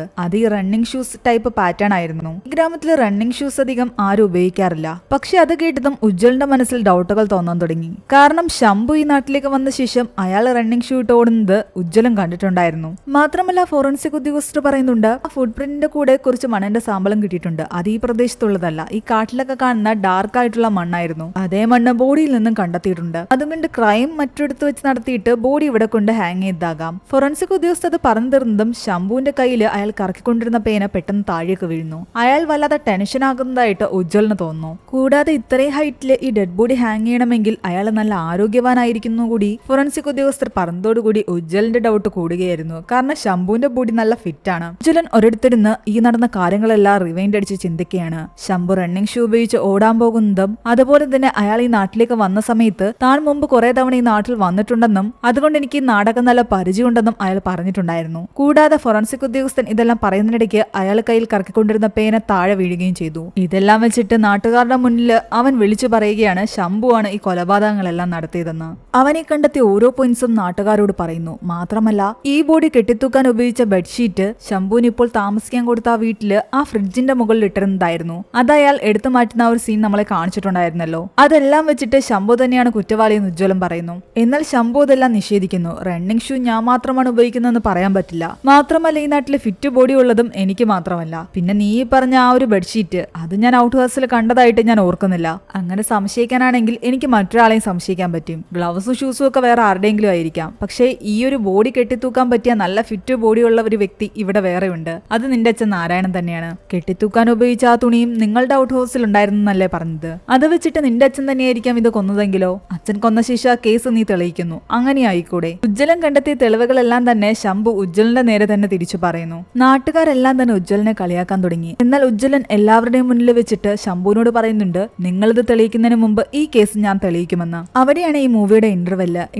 അത് ഈ റണ്ണിങ് ഷൂസ് ടൈപ്പ് പാറ്റേൺ ആയിരുന്നു. ഈ ഗ്രാമത്തിൽ റണ്ണിങ് ഷൂസ് അധികം ആരും ഉപയോഗിക്കാറില്ല. പക്ഷെ അത് കേട്ടതും ഉജ്ജ്വലിന്റെ മനസ്സിൽ ഡൗട്ടുകൾ തോന്നാൻ തുടങ്ങി. കാരണം ശംഭു ഈ നാട്ടിലേക്ക് വന്ന ശേഷം അയാൾ റണ്ണിങ് ഷൂ ഇട്ട് ഓടുന്നത് ഉജ്ജ്വലൻ കണ്ടിട്ടുണ്ടായിരുന്നു. മാത്രമല്ല ഫോറൻസിക് ഉദ്യോഗസ്ഥർ പറയുന്നുണ്ട് ആ ഫുട് പ്രിന്റിന്റെ കൂടെ കുറച്ച് മണ്ണിന്റെ സാമ്പളം കിട്ടിയിട്ടുണ്ട്. അത് ഈ പ്രദേശത്തുള്ളതല്ല, ഈ കാട്ടിലൊക്കെ കാണുന്ന ഡാർക്ക് ആയിട്ടുള്ള മണ്ണായിരുന്നു. അതേ മണ്ണ് ബോഡിയിൽ നിന്നും കണ്ടെത്തിയിട്ടുണ്ട്. അതുകൊണ്ട് ക്രൈം മറ്റൊരിടത്ത് വെച്ച് നടത്തിയിട്ട് ബോഡി ഇവിടെ കൊണ്ട് ഹാങ് ചെയ്താകാം. ഫോറൻസിക് ഉദ്യോഗസ്ഥർ അത് പറഞ്ഞു തീർന്നതും ശംഭുവിന്റെ കയ്യിൽ അയാൾ കറക്കിക്കൊണ്ടിരുന്ന പേന പെട്ടെന്ന് താഴേക്ക് വീഴുന്നു. അയാൾ വല്ലാതെ ടെൻഷൻ ആകുന്നതായിട്ട് ഉജ്ജ്വലിന് തോന്നുന്നു. കൂടാതെ ഇത്രയും ഹൈറ്റില് ഈ ഡെഡ് ബോഡി ഹാങ് ചെയ്യണമെങ്കിൽ അയാൾ നല്ല ആരോഗ്യവാനായിരിക്കുന്നു കൂടി ഫോറൻസിക് ഉദ്യോഗസ്ഥർ പറഞ്ഞതോടുകൂടി ഉജ്ജ്വലിന്റെ ഡൗട്ട് കൂടുകയായിരുന്നു. കാരണം ശംഭുവിന്റെ ബോഡി നല്ല ഫിറ്റ് ആണ്. ഉജ്ജ്വലൻ ഒരിടത്തിരുന്ന് ഈ നടന്ന കാര്യങ്ങളെല്ലാം റിവൈൻഡ് അടിച്ച് ചിന്തിക്കുകയാണ്. ശംഭു റണ്ണിങ് ഷൂ ഉപയോഗിച്ച് ഓടാൻ പോകുന്നതും അതുപോലെ തന്നെ അയാൾ ഈ നാട്ടിലേക്ക് വന്ന സമയത്ത് താൻ മുമ്പ് കുറെ തവണ ഈ നാട്ടിൽ വന്നിട്ടുണ്ടെന്നും അതുകൊണ്ട് എനിക്ക് ഈ നാടകം നല്ല പരിചയമുണ്ടെന്നും അയാൾ പറഞ്ഞിട്ടുണ്ടായിരുന്നു. കൂടാതെ ഫോറൻസിക് ഉദ്യോഗസ്ഥൻ ഇതെല്ലാം പറയുന്നതിനിടയ്ക്ക് അയാൾ കയ്യിൽ കറക്കിക്കൊണ്ടിരുന്ന പേന താഴെ വീഴുകയും ചെയ്തു. ഇതെല്ലാം വെച്ചിട്ട് നാട്ടുകാരുടെ മുന്നിൽ അവൻ വിളിച്ചു പറയുകയാണ് ശംഭുവാണ് ഈ കൊലപാതകങ്ങളെല്ലാം നടത്തിയതെന്ന്. അവനെ കണ്ടെത്തിയ ഓരോ പോയിന്റ്സും നാട്ടുകാരോട് പറയുന്നു. മാത്രമല്ല ഈ ബോഡി കെട്ടിത്തൂക്കാൻ ഉപയോഗിച്ച ബെഡ്ഷീറ്റ് ശംഭുവിന് ഇപ്പോൾ താമസിക്കാൻ കൊടുത്ത ആ വീട്ടില് ആ ഫ്രിഡ്ജിന്റെ മുകളിൽ ഇട്ടിരുന്നതായിരുന്നു. അത് അയാൾ എടുത്തു മാറ്റുന്ന ഒരു സീൻ നമ്മളെ കാണിച്ചിട്ടുണ്ടായിരുന്നല്ലോ. അതെല്ലാം വെച്ചിട്ട് ശംഭു തന്നെയാണ് കുറ്റവാളിയെന്ന് ഉജ്ജ്വലൻ പറയുന്നു. എന്നാൽ ശംഭു അതെല്ലാം നിഷേധിക്കുന്നു. റണ്ണിങ് ഷൂ ഞാൻ മാത്രമാണ് ഉപയോഗിക്കുന്നതെന്ന് പറയാൻ പറ്റില്ല. മാത്രമല്ല ഈ നാട്ടിൽ ഫിറ്റ് ബോഡി ഉള്ളതും എനിക്ക് മാത്രമല്ല. പിന്നെ നീ പറഞ്ഞ ആ ഒരു ബെഡ്ഷീറ്റ് അത് ഞാൻ ഔട്ട് ഹൗസിൽ കണ്ടതായിട്ട് ഞാൻ ഓർക്കുന്നില്ല. അങ്ങനെ സംശയിക്കാനാണെങ്കിൽ എനിക്ക് മറ്റൊരാളെയും സംശയിക്കാൻ പറ്റും. ഗ്ലൗസും ഷൂസും ഒക്കെ വേറെ ആരുടെയെങ്കിലും ആയിരിക്കാം. പക്ഷേ ഈ ഒരു ബോഡി കെട്ടിത്തൂക്കാൻ പറ്റിയ നല്ല ഫിറ്റ് ബോഡി ഉള്ള ഒരു വ്യക്തി ഇവിടെ വേറെ ഉണ്ട്. അത് നിന്റെ അച്ഛൻ നാരായണൻ തന്നെയാണ്. കെട്ടിത്തൂക്കാൻ ഉപയോഗിച്ച ആ തുണിയും നിങ്ങളുടെ ഔട്ട് ഹൗസിൽ ഉണ്ടായിരുന്നല്ലേ പറഞ്ഞത്. അത് വെച്ചിട്ട് നിന്റെ അച്ഛൻ തന്നെയായിരിക്കാം ഇത് കൊന്നതെങ്കിലോ? അച്ഛൻ കൊന്ന ശേഷം കേസ് നീ തെളിയിക്കുന്നു. അങ്ങനെ ആയിക്കൂടെ? ഉജ്ജ്വലൻ കണ്ടെത്തിയ തെളിവുകളെല്ലാം തന്നെ ശംഭു ഉജ്ജ്വലന്റെ നേരെ തന്നെ തിരിച്ചു പറയുന്നു. നാട്ടുകാരെല്ലാം തന്നെ ഉജ്ജ്വലനെ കളിയാക്കാൻ തുടങ്ങി. എന്നാൽ ഉജ്ജ്വലൻ എല്ലാവരുടെയും മുന്നിൽ വെച്ചിട്ട് ശംഭുവിനോട് പറയുന്നുണ്ട് നിങ്ങളിത് തെളിയിക്കുന്നതിന് മുമ്പ് ഈ കേസ് ഞാൻ തെളിയിക്കുമെന്ന്. അവിടെയാണ് ഈ മൂവിയുടെ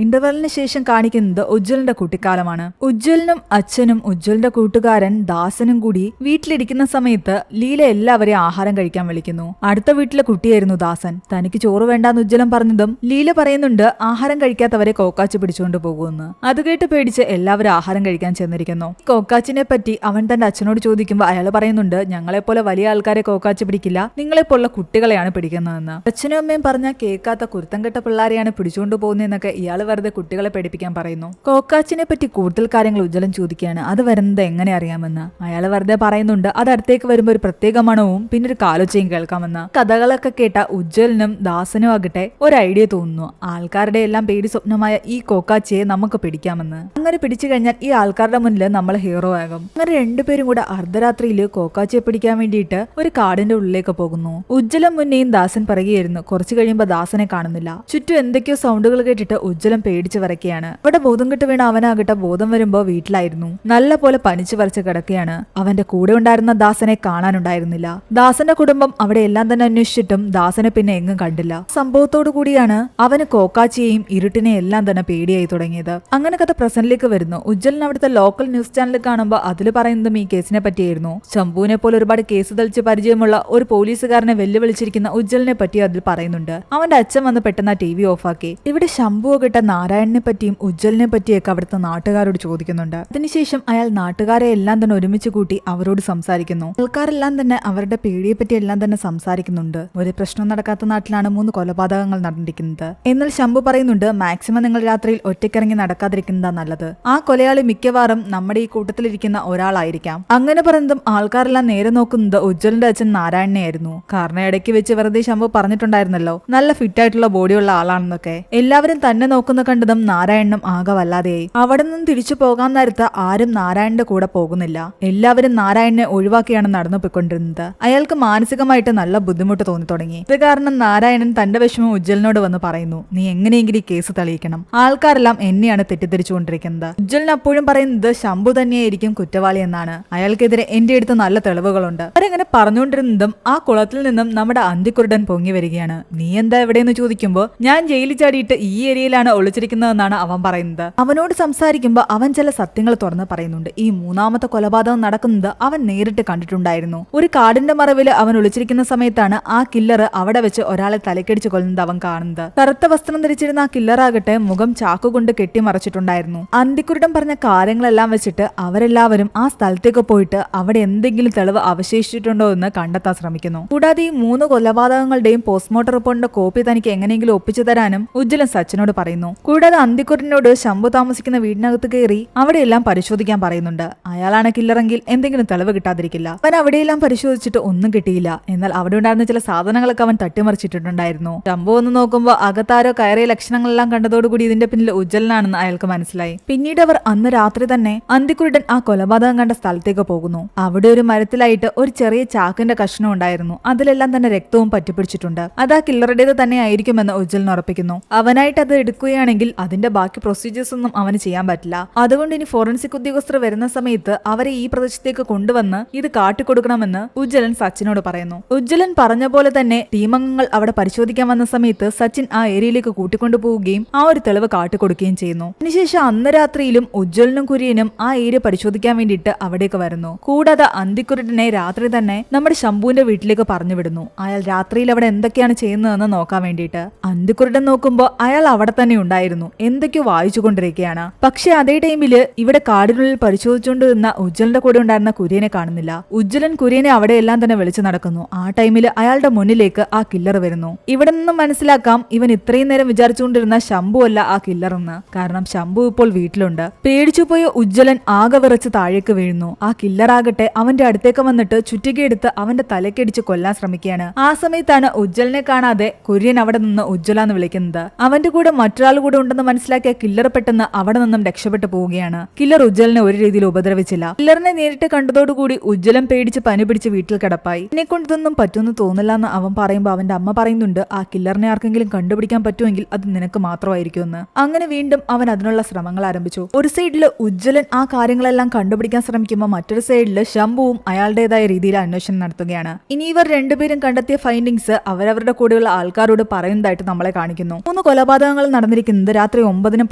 ഇന്റർവെല്ലിന് ശേഷം കാണിക്കുന്നത് ഉജ്ജ്വലന്റെ കുട്ടിക്കാലമാണ്. ഉജ്ജ്വലനും അച്ഛനും ഉജ്ജ്വലന്റെ കൂട്ടുകാരൻ ദാസനും കൂടി വീട്ടിലിരിക്കുന്ന സമയത്ത് ലീല എല്ലാവരെയും ആഹാരം കഴിക്കാൻ വിളിക്കുന്നു. അടുത്ത വീട്ടിലെ കുട്ടിയായിരുന്നു ദാസൻ. തനിക്ക് ചോറ് വേണ്ടാന്ന് ഉജ്ജ്വലൻ പറഞ്ഞതും ലീല പറയുന്നുണ്ട് ആഹാരം കഴിക്കാത്തവരെ കോക്കാച്ചി പിടിച്ചുകൊണ്ട് പോകുമെന്ന്. അത് കേട്ട് പേടിച്ച് എല്ലാവരും ആഹാരം കഴിക്കാൻ ചെന്നിരിക്കുന്നു. കോക്കാച്ചിനെ പറ്റി അവൻ തന്റെ അച്ഛനോട് ചോദിക്കുമ്പോൾ അയാൾ പറയുന്നുണ്ട് ഞങ്ങളെപ്പോലെ വലിയ ആൾക്കാരെ കോക്കാച്ചി പിടിക്കില്ല, നിങ്ങളെപ്പോലുള്ള കുട്ടികളെയാണ് പിടിക്കുന്നതെന്ന്. അച്ഛനും അമ്മയും പറഞ്ഞാൽ കേൾക്കാത്ത കുരുത്തം കെട്ട പിള്ളാരെയാണ് പിടിച്ചുകൊണ്ട് പോകുന്നതെന്നൊക്കെ ഇയാൾ വെറുതെ കുട്ടികളെ പഠിപ്പിക്കാൻ പറയുന്നു. കോക്കാച്ചിനെ പറ്റി കൂടുതൽ കാര്യങ്ങൾ ഉജ്ജ്വലൻ ചോദിക്കുകയാണ്. അത് വരുന്നത് എങ്ങനെ അറിയാമെന്ന്. അയാൾ വെറുതെ പറയുന്നുണ്ട് അത് അടുത്തേക്ക് വരുമ്പോൾ ഒരു പ്രത്യേക മണവും പിന്നെ ഒരു കാലൊച്ചയും കേൾക്കാമെന്ന്. കഥകളൊക്കെ കേട്ട ഉജ്ജ്വലനും ദാസനും ആകട്ടെ ഒരു ഐഡിയ തോന്നുന്നു. ആൾക്കാരുടെ എല്ലാം പേടി സ്വപ്നമായ ഈ കോക്കാച്ചിയെ നമുക്ക് പിടിക്കാമെന്ന്. അങ്ങനെ പിടിച്ചു കഴിഞ്ഞാൽ ഈ ആൾക്കാരുടെ മുന്നിൽ നമ്മൾ ഹീറോ ആകും. അങ്ങനെ രണ്ടുപേരും കൂടെ അർദ്ധരാത്രിയിൽ കോക്കാച്ചിയെ പിടിക്കാൻ വേണ്ടിയിട്ട് ഒരു കാടിന്റെ ഉള്ളിലേക്ക് പോകുന്നു. ഉജ്ജ്വലൻ മുന്നേയും ദാസൻ പറയുകയായിരുന്നു. കുറച്ചു കഴിയുമ്പോൾ ദാസനെ കാണുന്നില്ല. ചുറ്റും എന്തൊക്കെയോ സൗണ്ടുകൾ കേട്ടിട്ട് ഉജ്ജ്വലൻ പേടിച്ചു വരയ്ക്കുകയാണ്. ഇവിടെ ബോധം കെട്ട് വീണ അവനാകട്ടെ ബോധം വരുമ്പോ വീട്ടിലായിരുന്നു. നല്ല പോലെ പനിച്ചു വരച്ച് കിടക്കുകയാണ്. അവന്റെ കൂടെ ഉണ്ടായിരുന്ന ദാസനെ കാണാനുണ്ടായിരുന്നില്ല. ദാസന്റെ കുടുംബം അവിടെ എല്ലാം തന്നെ അന്വേഷിച്ചിട്ടും ദാസനെ പിന്നെ എങ്ങും കണ്ടില്ല. സംഭവത്തോടു കൂടിയാണ് അവന് കോക്കാച്ചിയെയും ഇരുട്ടിനെ എല്ലാം തന്നെ പേടിയായി തുടങ്ങിയത്. അങ്ങനെ കഥ പ്രസന്റിലേക്ക് വരുന്നു. ഉജ്ജ്വലൻ അവിടുത്തെ ലോക്കൽ ന്യൂസ് ചാനൽ കാണുമ്പോൾ അതിൽ പറയുന്നതും ഈ കേസിനെ പറ്റിയായിരുന്നു. ശംഭുവിനെ പോലെ ഒരുപാട് കേസ് തെളിച്ച് പരിചയമുള്ള ഒരു പോലീസുകാരനെ വെല്ലുവിളിച്ചിരിക്കുന്ന ഉജ്ജ്വലിനെ പറ്റി അതിൽ പറയുന്നുണ്ട്. അവന്റെ അച്ഛൻ വന്ന് പെട്ടെന്ന് TV ഓഫാക്കി. ഇവിടെ ശംഭു കിട്ട നാരായണനെ പറ്റിയും ഉജ്ജ്വലിനെ പറ്റിയൊക്കെ അവിടുത്തെ നാട്ടുകാരോട് ചോദിക്കുന്നുണ്ട്. അതിനുശേഷം അയാൾ നാട്ടുകാരെ എല്ലാം തന്നെ ഒരുമിച്ച് കൂട്ടി അവരോട് സംസാരിക്കുന്നു. ആൾക്കാരെല്ലാം തന്നെ അവരുടെ പേടിയെ പറ്റി എല്ലാം തന്നെ സംസാരിക്കുന്നുണ്ട്. ഒരു പ്രശ്നം നടക്കാത്ത നാട്ടിലാണ് 3 കൊലപാതകങ്ങൾ നടന്നിരിക്കുന്നത്. എന്നാൽ ശംഭു പറയുന്നുണ്ട് മാക്സിമം നിങ്ങൾ രാത്രിയിൽ ഒറ്റയ്ക്കിറങ്ങി നടക്കാതിരിക്കുന്നതാ നല്ലത്. ആ കൊലയാളി മിക്കവാറും നമ്മുടെ ഈ കൂട്ടത്തിലിരിക്കുന്ന ഒരാളായിരിക്കാം. അങ്ങനെ പറയുന്നതും ആൾക്കാരെല്ലാം നേരെ നോക്കുന്നത് ഉജ്ജ്വലിന്റെ അച്ഛൻ നാരായണനെയായിരുന്നു. കാരണം ഇടയ്ക്ക് വെച്ച് വെറുതെ ശംഭു പറഞ്ഞിട്ടുണ്ടായിരുന്നല്ലോ നല്ല ഫിറ്റായിട്ടുള്ള ബോഡിയുള്ള ആളാണെന്നൊക്കെ. എല്ലാവരും തന്നെ നോക്കുന്ന കണ്ടതും നാരായണനും ആകെ വല്ലാതെയായി. അവിടെ നിന്നും തിരിച്ചു പോകാൻ നേരത്ത് ആരും നാരായണന്റെ കൂടെ പോകുന്നില്ല. എല്ലാവരും നാരായണനെ ഒഴിവാക്കിയാണ് നടന്നു പോയിക്കൊണ്ടിരുന്നത്. അയാൾക്ക് മാനസികമായിട്ട് നല്ല ബുദ്ധിമുട്ട് തോന്നി തുടങ്ങി. ഇത് കാരണം നാരായണൻ തന്റെ വിഷമം ഉജ്ജ്വലിനോട് വന്ന് പറയുന്നു. നീ എങ്ങനെയെങ്കിലും ഈ കേസ് തെളിയിക്കണം. ആൾക്കാരെല്ലാം എന്നെയാണ് തെറ്റിദ്ധരിച്ചുകൊണ്ടിരിക്കുന്നത്. ഉജ്ജ്വലൻ അപ്പോഴും പറയുന്നത് ശംഭു തന്നെയായിരിക്കും കുറ്റവാളി എന്നാണ്. അയാൾക്കെതിരെ എന്റെ അടുത്ത് നല്ല തെളിവുകളുണ്ട്. അവരങ്ങനെ പറഞ്ഞുകൊണ്ടിരുന്നതും ആ കുളത്തിൽ നിന്നും നമ്മുടെ അന്തിക്കുരുടൻ പൊങ്ങി വരികയാണ്. നീ എന്താ എവിടെയെന്ന് ചോദിക്കുമ്പോൾ ഞാൻ ജയിലിൽ ചാടിയിട്ട് ഈ ഏരിയയിലാണ് ഒളിച്ചിരിക്കുന്നതെന്നാണ് അവൻ പറയുന്നത്. അവനോട് സംസാരിക്കുമ്പോൾ അവൻ ചില സത്യങ്ങൾ തുറന്ന് പറയുന്നുണ്ട്. ഈ 3ാമത്തെ കൊലപാതകം നടക്കുന്നത് അവൻ നേരിട്ട് കണ്ടിട്ടുണ്ടായിരുന്നു. ഒരു കാടിന്റെ മറവിൽ അവൻ ഒളിച്ചിരിക്കുന്ന സമയത്താണ് ആ കില്ലർ അവിടെ വെച്ച് ഒരാളെ തലക്കടിച്ച് കൊല്ലുന്നത് അവൻ കാണുന്നത്. കറുത്ത വസ്ത്രം ധരിച്ചിരുന്ന ആ കില്ലറാകട്ടെ മുഖം ചാക്കുകൊണ്ട് കെട്ടിമറച്ചിട്ടുണ്ടായിരുന്നു. അന്തിക്കുരുടൻ പറഞ്ഞ പറഞ്ഞ കാര്യങ്ങളെല്ലാം വെച്ചിട്ട് അവരെല്ലാവരും ആ സ്ഥലത്തേക്ക് പോയിട്ട് അവിടെ എന്തെങ്കിലും തെളിവ് അവശേഷിച്ചിട്ടുണ്ടോ എന്ന് കണ്ടെത്താൻ ശ്രമിക്കുന്നു. കൂടാതെ ഈ 3 കൊലപാതകങ്ങളുടെയും പോസ്റ്റ്മോർട്ടം റിപ്പോർട്ടിന്റെ കോപ്പി തനിക്ക് എങ്ങനെയെങ്കിലും ഒപ്പിച്ചു തരാനും ഉജ്ജ്വലൻ സച്ചിനോട് പറയുന്നു. കൂടാതെ അന്തിക്കുറിനോട് ശംഭു താമസിക്കുന്ന വീടിനകത്ത് കയറി അവിടെയെല്ലാം പരിശോധിക്കാൻ പറയുന്നുണ്ട്. അയാളാണ് കില്ലറെങ്കിൽ എന്തെങ്കിലും തെളിവ് കിട്ടാതിരിക്കില്ല. അവൻ അവിടെയെല്ലാം പരിശോധിച്ചിട്ട് ഒന്നും കിട്ടിയില്ല. എന്നാൽ അവിടെ ഉണ്ടായിരുന്ന ചില സാധനങ്ങളൊക്കെ അവൻ തട്ടിമറിച്ചിട്ടുണ്ടായിരുന്നു. ശംഭു ഒന്ന് നോക്കുമ്പോൾ അകത്താരോ കയറിയ ലക്ഷണങ്ങളെല്ലാം കണ്ടതോടുകൂടി ഇതിന്റെ പിന്നിൽ ഉജ്ജ്വലനാണെന്ന് അയാൾക്ക് മനസ്സിലായി. പിന്നീട് അവർ അന്ന് രാത്രി തന്നെ അന്തിക്കുരുടൻ ആ കൊലപാതകം കണ്ട സ്ഥലത്തേക്ക് പോകുന്നു. അവിടെ ഒരു മരത്തിലായിട്ട് ഒരു ചെറിയ ചാക്കിന്റെ കഷ്ണം ഉണ്ടായിരുന്നു. അതിലെല്ലാം തന്നെ രക്തവും പറ്റിപ്പിടിച്ചിട്ടുണ്ട്. അത് ആ കില്ലറുടേത് തന്നെ ആയിരിക്കുമെന്ന് ഉജ്ജ്വലൻ ഉറപ്പിക്കുന്നു. അവനായിട്ട് അത് എടുക്കുകയാണെങ്കിൽ അതിന്റെ ബാക്കി പ്രൊസീജിയേഴ്സ് ഒന്നും അവന് ചെയ്യാൻ പറ്റില്ല. അതുകൊണ്ട് ഇനി ഫോറൻസിക് ഉദ്യോഗസ്ഥർ വരുന്ന സമയത്ത് അവരെ ഈ പ്രദേശത്തേക്ക് കൊണ്ടുവന്ന് ഇത് കാട്ടിക്കൊടുക്കണമെന്ന് ഉജ്ജ്വലൻ സച്ചിനോട് പറയുന്നു. ഉജ്ജ്വലൻ പറഞ്ഞ പോലെ തന്നെ ടീമംഗങ്ങൾ അവിടെ പരിശോധിക്കാൻ വന്ന സമയത്ത് സച്ചിൻ ആ ഏരിയയിലേക്ക് കൂട്ടിക്കൊണ്ടുപോവുകയും ആ ഒരു തെളിവ് കാട്ടിക്കൊടുക്കുകയും ചെയ്യുന്നു. അതിനുശേഷം അന്ന് രാത്രിയിലും ഉജ്ജ്വലനും കുര്യനും ആ ഏരിയ പരിശോധിക്കാൻ വേണ്ടിയിട്ട് അവിടേക്ക് വരുന്നു. കൂടാതെ അന്തിക്കുരുടനെ രാത്രി തന്നെ നമ്മുടെ ശംഭുവിന്റെ വീട്ടിലേക്ക് പറഞ്ഞു വിടുന്നു. അയാൾ രാത്രിയിൽ അവിടെ എന്തൊക്കെയാണ് ചെയ്യുന്നതെന്ന് നോക്കാൻ വേണ്ടിയിട്ട്. അന്തിക്കുരുടൻ നോക്കുമ്പോൾ അയാൾ അവിടെ തന്നെ ഉണ്ടായിരുന്നു. എന്തൊക്കെയോ വായിച്ചുകൊണ്ടിരിക്കുകയാണ്. പക്ഷെ അതേ ടൈമില് ഇവിടെ കാടിനുള്ളിൽ പരിശോധിച്ചുകൊണ്ടിരുന്ന ഉജ്ജ്വലന്റെ കൂടെ ഉണ്ടായിരുന്ന കുര്യനെ കാണുന്നില്ല. ഉജ്ജ്വലൻ കുര്യനെ അവിടെയെല്ലാം തന്നെ വിളിച്ചു നടക്കുന്നു. ആ ടൈമില് അയാളുടെ മുന്നിലേക്ക് ആ കില്ലർ വരുന്നു. ഇവിടെ നിന്നും മനസ്സിലാക്കാം ഇവൻ ഇത്രയും നേരം വിചാരിച്ചുകൊണ്ടിരുന്ന ശംഭു അല്ല ആ കില്ലർ എന്ന്. കാരണം ശംഭു ഇപ്പോൾ വീട്ടിലുണ്ട്. പേടിച്ചുപോയ ഉജ്ജ്വലൻ ആകെ വിറച്ച് താഴേക്ക് വീഴുന്നു. ആ കില്ലറാകട്ടെ അവന്റെ അടുത്തേക്ക് വന്നിട്ട് ചുറ്റികയെടുത്ത് അവന്റെ തലക്കടിച്ച് കൊല്ലാൻ ശ്രമിക്കുകയാണ്. ആ സമയത്താണ് ഉജ്ജ്വലനെ കാണാതെ കുര്യൻ അവിടെ നിന്ന് ഉജ്ജ്വല എന്ന് വിളിക്കുന്നത്. അവന്റെ കൂടെ മറ്റൊരാൾ കൂടെ ഉണ്ടെന്ന് മനസ്സിലാക്കിയ കില്ലർ പെട്ടെന്ന് അവിടെ നിന്നും രക്ഷപ്പെട്ടു പോവുകയാണ്. കില്ലർ ഉജ്ജ്വലനെ ഒരു രീതിയിൽ ഉപദ്രവിച്ചില്ല. കില്ലറിനെ നേരിട്ട് കണ്ടതോടുകൂടി ഉജ്ജ്വലൻ പേടിച്ച് പനി പിടിച്ച് വീട്ടിൽ കിടപ്പായി. എന്നെ കൊണ്ടൊന്നും പറ്റുമെന്ന് തോന്നില്ല എന്ന് അവൻ പറയുമ്പോൾ അവന്റെ അമ്മ പറയുന്നുണ്ട് ആ കില്ലറിനെ ആർക്കെങ്കിലും കണ്ടുപിടിക്കാൻ പറ്റുമെങ്കിൽ അത് നിനക്ക് മാത്രമായിരിക്കുമെന്ന്. അങ്ങനെ വീണ്ടും അവൻ അതിനുള്ള ശ്രമങ്ങൾ ആരംഭിച്ചു. ഒരു സൈഡില് ഉജ്ജ്വലൻ ആ കാര്യങ്ങളെല്ലാം കണ്ടുപിടിക്കാൻ ശ്രമിക്കുമ്പോൾ മറ്റൊരു സൈഡില് ശംഭുവും അയാളുടേതായ രീതിയിൽ അന്വേഷണം നടത്തുകയാണ്. ഇനി ഇവർ രണ്ടുപേരും കണ്ടെത്തിയ ഫൈൻഡിങ്സ് അവരവരുടെ കൂടെയുള്ള ആൾക്കാരോട് പറയുന്നതായിട്ട് നമ്മളെ കാണിക്കുന്നു. 3 കൊലപാതകങ്ങൾ നടന്നിരിക്കുന്നത് രാത്രി 9-നും